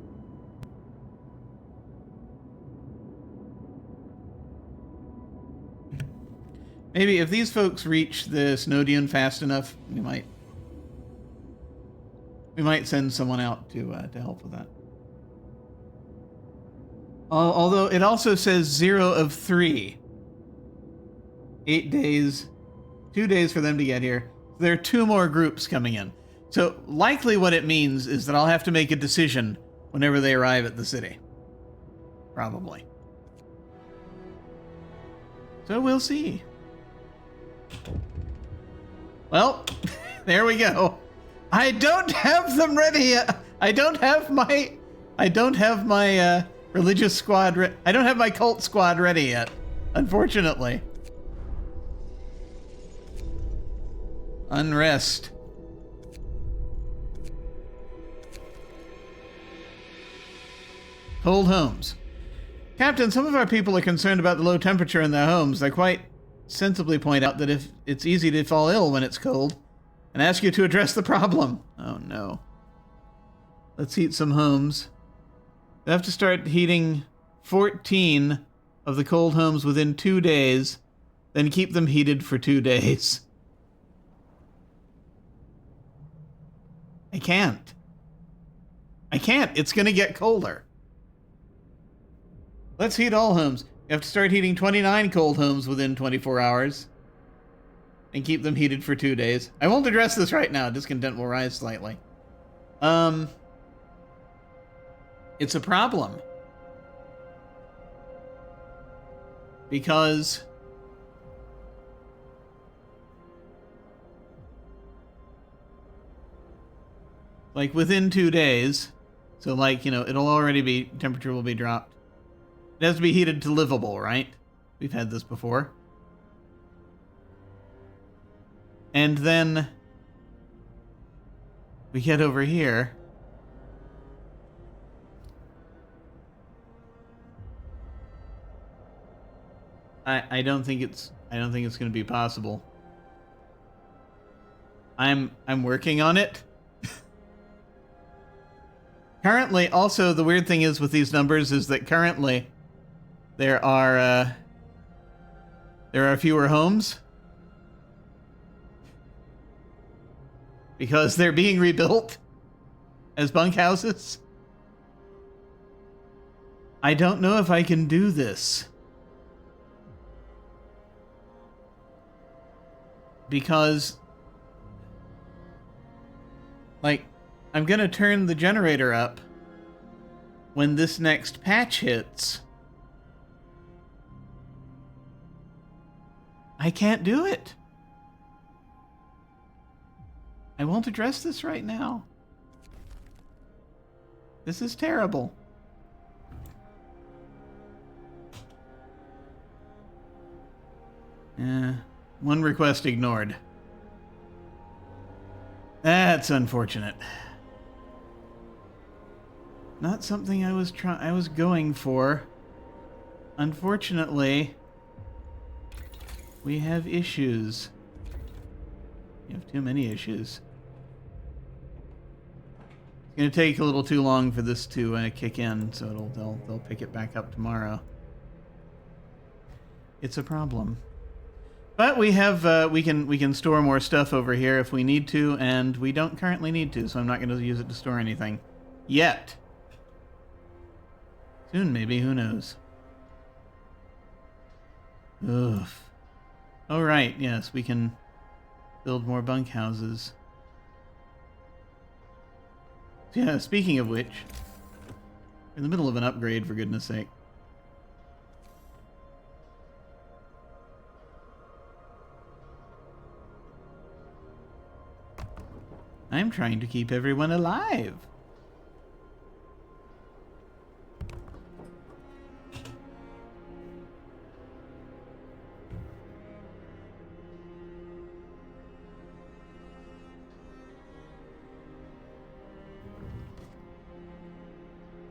Maybe if these folks reach the snow dune fast enough, we might send someone out to help with that. Although it also says 0 of 3. 8 days, 2 days for them to get here. There are 2 more groups coming in. So likely what it means is that I'll have to make a decision whenever they arrive at the city. Probably. So we'll see. Well, there we go. I don't have them ready yet. I don't have my religious squad. I don't have my cult squad ready yet, unfortunately. Unrest. Cold homes. Captain, some of our people are concerned about the low temperature in their homes. They quite sensibly point out that if it's easy to fall ill when it's cold, and ask you to address the problem. Oh no. Let's heat some homes. They have to start heating 14 of the cold homes within 2 days, then keep them heated for 2 days. I can't. It's gonna get colder. Let's heat all homes. You have to start heating 29 cold homes within 24 hours. And keep them heated for 2 days. I won't address this right now. Discontent will rise slightly. It's a problem. Because like within 2 days, so like, you know, it'll already be, temperature will be dropped. It has to be heated to livable, right? We've had this before. And then we get over here. I don't think it's going to be possible. I'm working on it. Currently, also the weird thing is with these numbers is that currently there are fewer homes because they're being rebuilt as bunkhouses. I don't know if I can do this. Because, like, I'm gonna turn the generator up when this next patch hits. I can't do it. I won't address this right now. This is terrible. One request ignored. That's unfortunate. Not something I was going for. Unfortunately, we have issues. We have too many issues. It's gonna take a little too long for this to kick in, so they'll pick it back up tomorrow. It's a problem. But we have we can store more stuff over here if we need to, and we don't currently need to, so I'm not going to use it to store anything yet. Soon, maybe. Who knows? Oof. Oh right, yes, we can build more bunkhouses. Yeah. Speaking of which, we're in the middle of an upgrade, for goodness sake. I'm trying to keep everyone alive.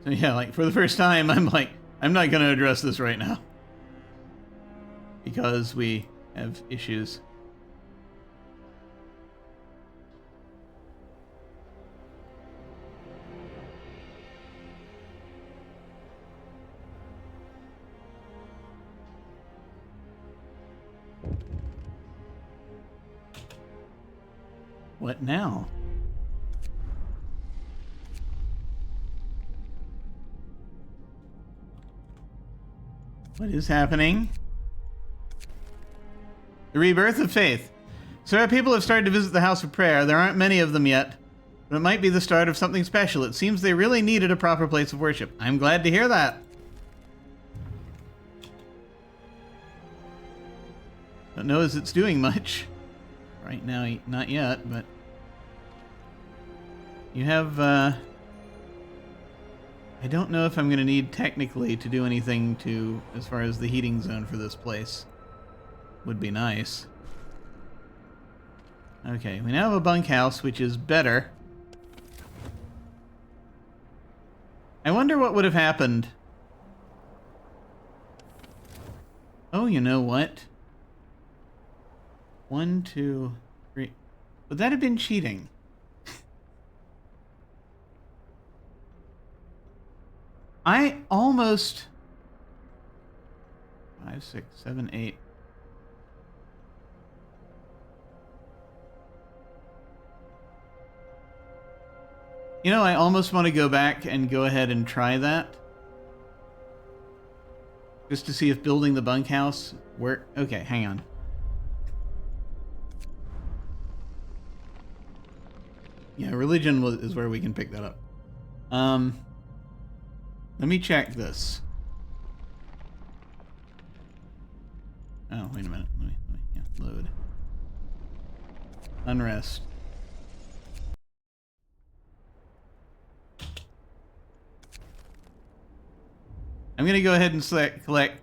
So yeah, like for the first time, I'm like, I'm not going to address this right now. Because we have issues. What now? What is happening? The rebirth of faith. So our people have started to visit the House of Prayer. There aren't many of them yet, but it might be the start of something special. It seems they really needed a proper place of worship. I'm glad to hear that. Don't know as it's doing much. Right now, not yet, but... You have, I don't know if I'm going to need technically to do anything to, as far as the heating zone for this place. Would be nice. Okay, we now have a bunkhouse, which is better. I wonder what would have happened. Oh, you know what? 1, 2, 3. Would that have been cheating? I almost... 5, 6, 7, 8. You know, I almost want to go back and go ahead and try that. Just to see if building the bunkhouse work. Okay, hang on. Yeah, religion is where we can pick that up. Let me check this. Oh, wait a minute. Let me yeah, load. Unrest. I'm gonna go ahead and select like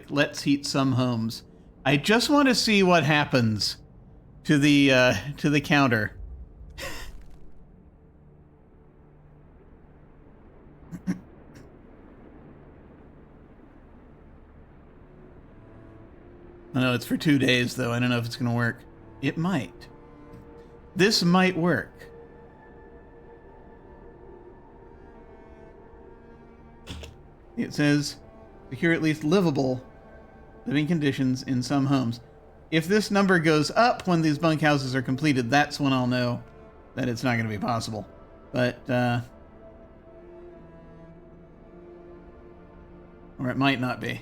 let's heat some homes. I just want to see what happens to the counter. I know it's for 2 days, though. I don't know if it's going to work. It might. This might work. It says, secure at least livable living conditions in some homes. If this number goes up when these bunkhouses are completed, that's when I'll know that it's not going to be possible. But, or it might not be.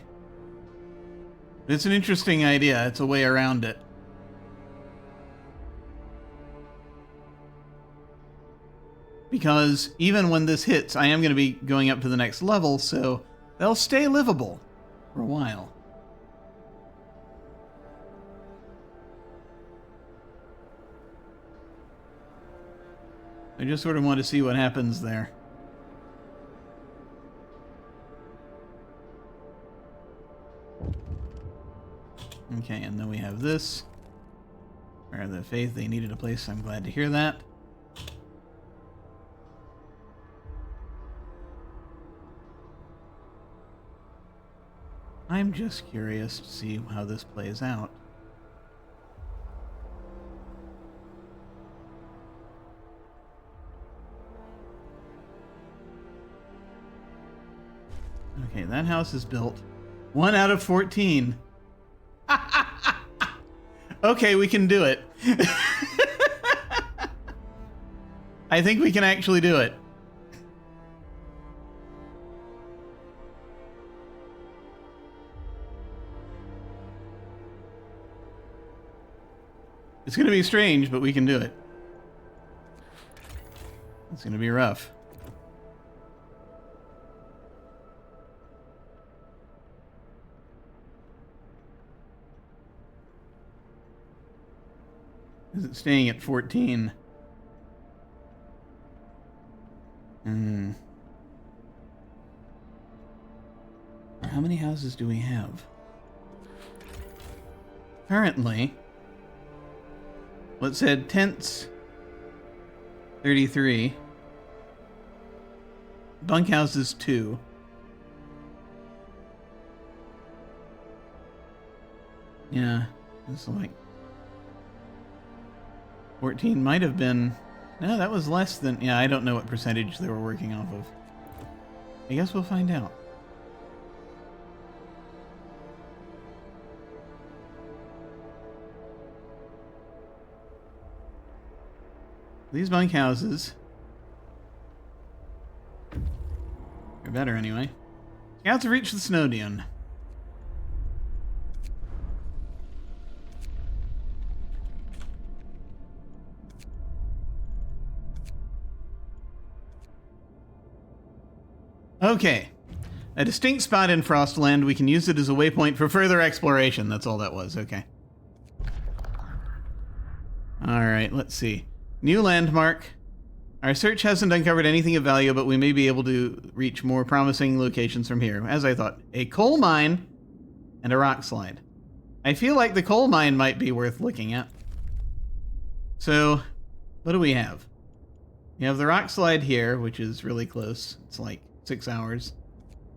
It's an interesting idea. It's a way around it. Because even when this hits, I am going to be going up to the next level, so they'll stay livable for a while. I just sort of want to see what happens there. Okay, and then we have this. Where the faith, they needed a place. I'm glad to hear that. I'm just curious to see how this plays out. Okay, that house is built. 1 out of 14. Okay, we can do it. I think we can actually do it. It's going to be strange, but we can do it. It's going to be rough. Is it staying at 14? How many houses do we have? Currently, well, it said tents 33, bunkhouses 2. Yeah, it's like 14 might have been. No, that was less than. Yeah, I don't know what percentage they were working off of. I guess we'll find out. These bunkhouses are better anyway. Scouts have reached the snow dune. Okay. A distinct spot in Frostland. We can use it as a waypoint for further exploration. That's all that was. Okay. Alright, let's see. New landmark. Our search hasn't uncovered anything of value, but we may be able to reach more promising locations from here. As I thought, a coal mine and a rock slide. I feel like the coal mine might be worth looking at. So, what do we have? We have the rock slide here, which is really close. It's like 6 hours.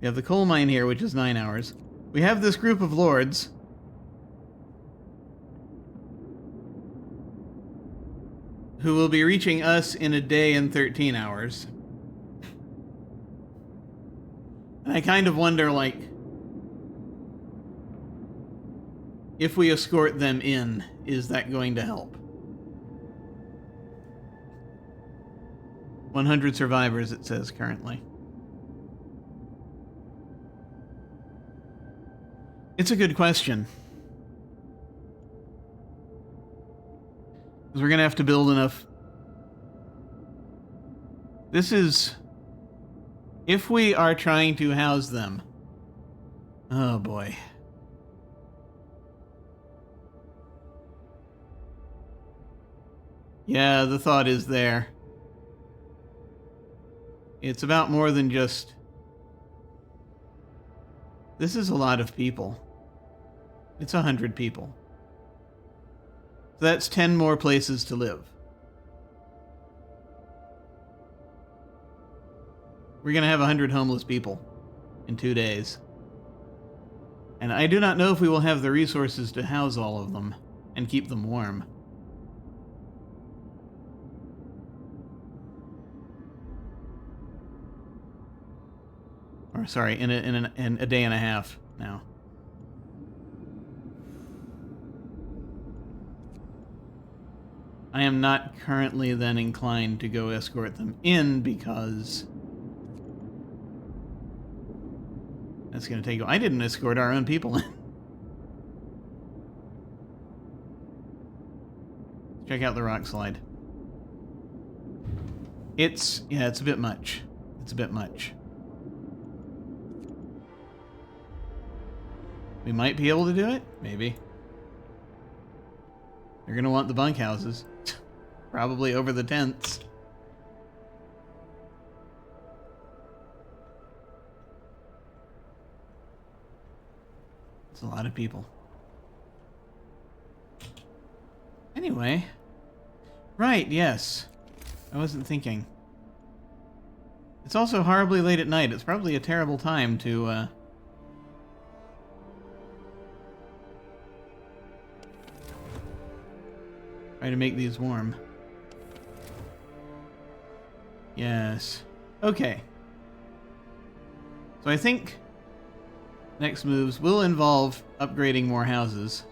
We have the coal mine here, which is 9 hours. We have this group of lords who will be reaching us in a day and 13 hours. And I kind of wonder, like, if we escort them in, is that going to help? 100 survivors, it says currently. It's a good question. Because we're going to have to build enough. This is... if we are trying to house them. Oh boy. Yeah, the thought is there. It's about more than just... this is a lot of people. It's 100 people. So that's 10 more places to live. We're going to have 100 homeless people in 2 days. And I do not know if we will have the resources to house all of them and keep them warm. Or sorry, in a day and a half now. I am not currently then inclined to go escort them in because that's going to take... I didn't escort our own people in. Check out the rock slide. It's a bit much. It's a bit much. We might be able to do it? Maybe. They're going to want the bunkhouses. Probably over the tents. It's a lot of people. Anyway. Right, yes. I wasn't thinking. It's also horribly late at night. It's probably a terrible time to, try to make these warm. Yes. Okay. So I think next moves will involve upgrading more houses.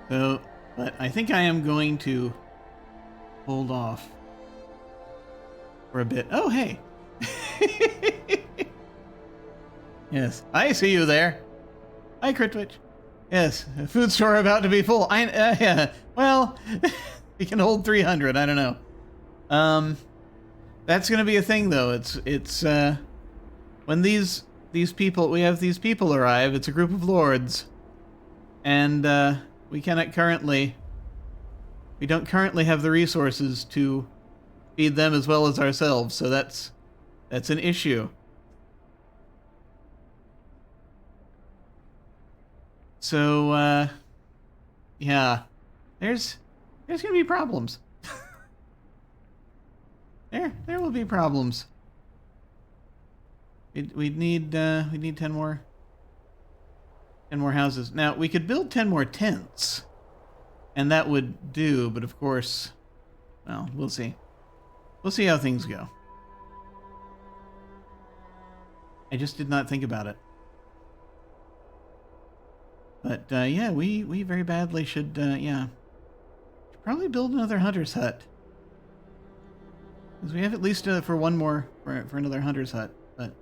So, but I think I am going to hold off for a bit. Oh, hey. Yes, I see you there. Hi, Critwitch. Yes, a food store about to be full. Yeah. Well, we can hold 300. I don't know. That's gonna be a thing, though. It's when these people, we have these people arrive. It's a group of lords, and we don't currently have the resources to feed them as well as ourselves. So that's an issue. So, yeah, there's gonna be problems. There will be problems. We need 10 more houses. Now, we could build 10 more tents, and that would do, but of course, well, we'll see. We'll see how things go. I just did not think about it. But, yeah, we very badly should, yeah. Should probably build another hunter's hut. Because we have at least for one more, for another hunter's hut. But,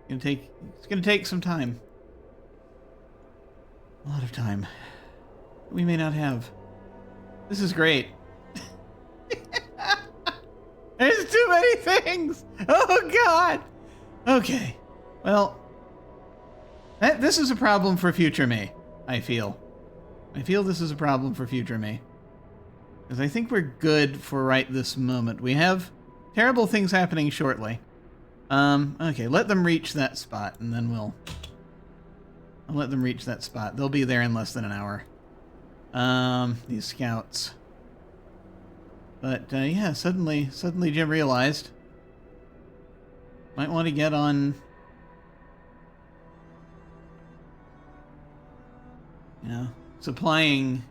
it's gonna take some time. A lot of time. We may not have. This is great. There's too many things! Oh, God! Okay. Well... this is a problem for future me, I feel. I feel this is a problem for future me. Because I think we're good for right this moment. We have terrible things happening shortly. Okay, let them reach that spot, and then I'll let them reach that spot. They'll be there in less than an hour. These scouts. But, yeah, suddenly Jim realized. Might want to get on... Yeah, supplying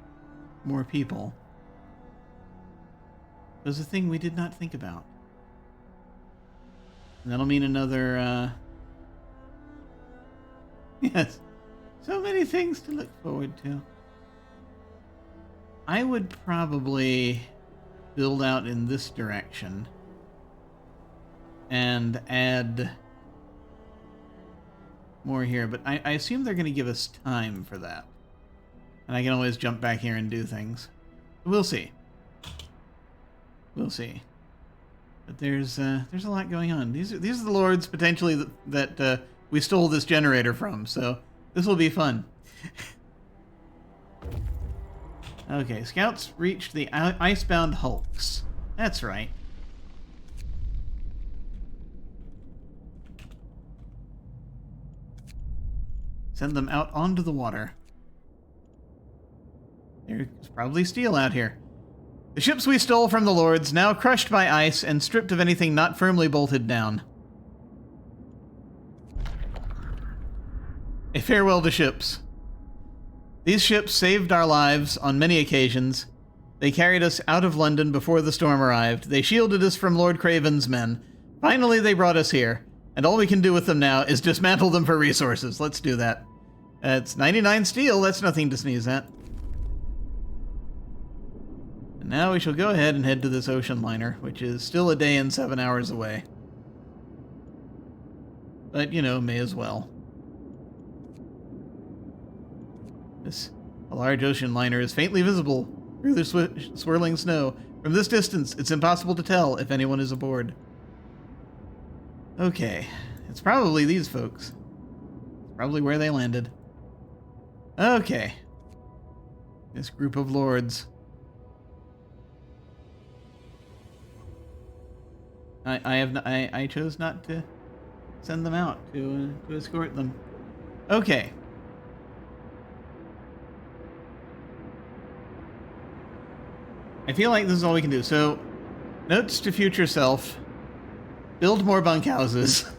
more people was a thing we did not think about. And that'll mean another, yes, so many things to look forward to. I would probably build out in this direction and add more here, but I assume they're going to give us time for that. And I can always jump back here and do things. We'll see. We'll see. But there's a lot going on. These are the lords potentially that we stole this generator from. So this will be fun. Okay, scouts reached the icebound hulks. That's right. Send them out onto the water. There's probably steel out here. The ships we stole from the lords, now crushed by ice and stripped of anything not firmly bolted down. A farewell to ships. These ships saved our lives on many occasions. They carried us out of London before the storm arrived. They shielded us from Lord Craven's men. Finally, they brought us here, and all we can do with them now is dismantle them for resources. Let's do that. It's 99 steel. That's nothing to sneeze at. And now we shall go ahead and head to this ocean liner, which is still a day and 7 hours away. But, you know, may as well. A large ocean liner is faintly visible through the swirling snow. From this distance, it's impossible to tell if anyone is aboard. Okay, it's probably these folks. It's probably where they landed. Okay. This group of lords. I chose not to send them out to escort them. Okay. I feel like this is all we can do. So, notes to future self. Build more bunkhouses.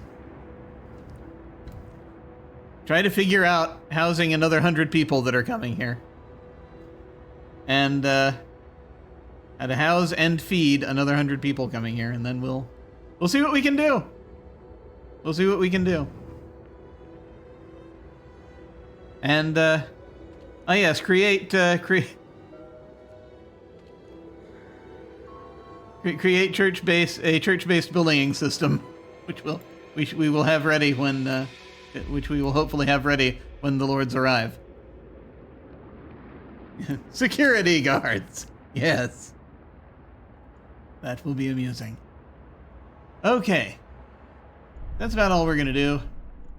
Try to figure out housing another 100 people that are coming here. And, how to house and feed another 100 people coming here, and then we'll see what we can do. We'll see what we can do. And, Oh yes, create church-based bullying system, which we will have ready when which we will hopefully have ready when the lords arrive. Security guards. Yes. That will be amusing. Okay. That's about all we're going to do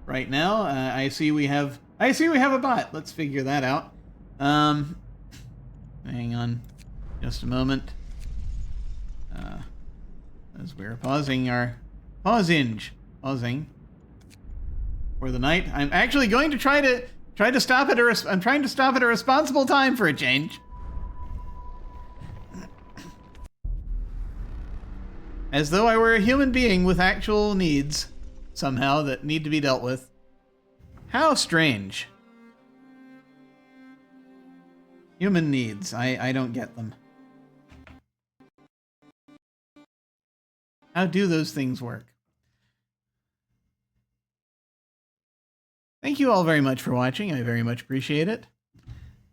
right now. I see we have a bot. Let's figure that out. Hang on just a moment. As we're pausing for the night. I'm actually going to try to stop at I'm trying to stop at a responsible time for a change. As though I were a human being with actual needs, somehow, that need to be dealt with. How strange. Human needs. I don't get them. How do those things work? Thank you all very much for watching. I very much appreciate it.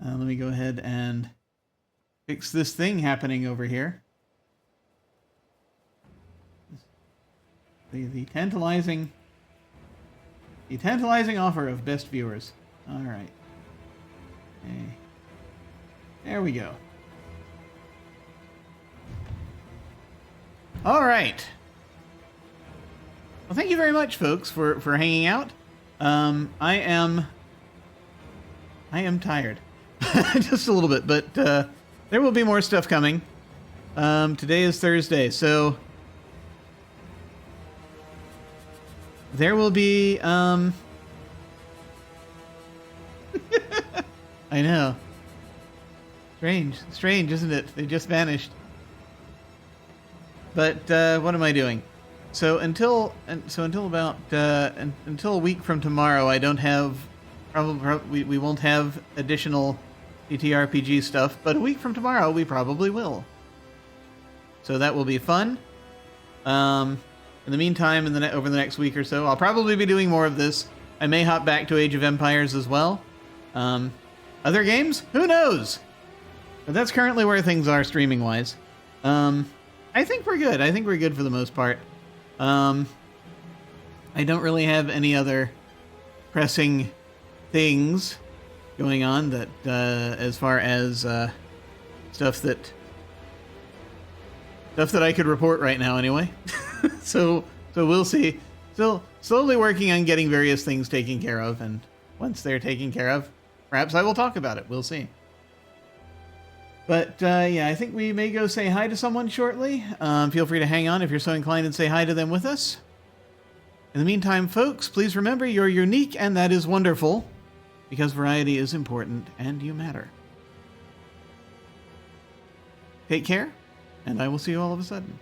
Let me go ahead and fix this thing happening over here. The tantalizing offer of best viewers. All right. Okay. There we go. All right. Well, thank you very much, folks, for hanging out. I am tired. Just a little bit, but there will be more stuff coming. Today is Thursday, so there will be I know. Strange, isn't it? They just vanished. But what am I doing? So until about until a week from tomorrow, I don't have we won't have additional TTRPG stuff. But a week from tomorrow, we probably will. So that will be fun. In the meantime, over the next week or so, I'll probably be doing more of this. I may hop back to Age of Empires as well. Other games? Who knows? But that's currently where things are streaming-wise. I think we're good. I think we're good for the most part. I don't really have any other pressing things going on that, as far as stuff that I could report right now, anyway. so we'll see. Still slowly working on getting various things taken care of, and once they're taken care of, perhaps I will talk about it. We'll see. But, yeah, I think we may go say hi to someone shortly. Feel free to hang on if you're so inclined and say hi to them with us. In the meantime, folks, please remember you're unique and that is wonderful, because variety is important and you matter. Take care, and I will see you all of a sudden.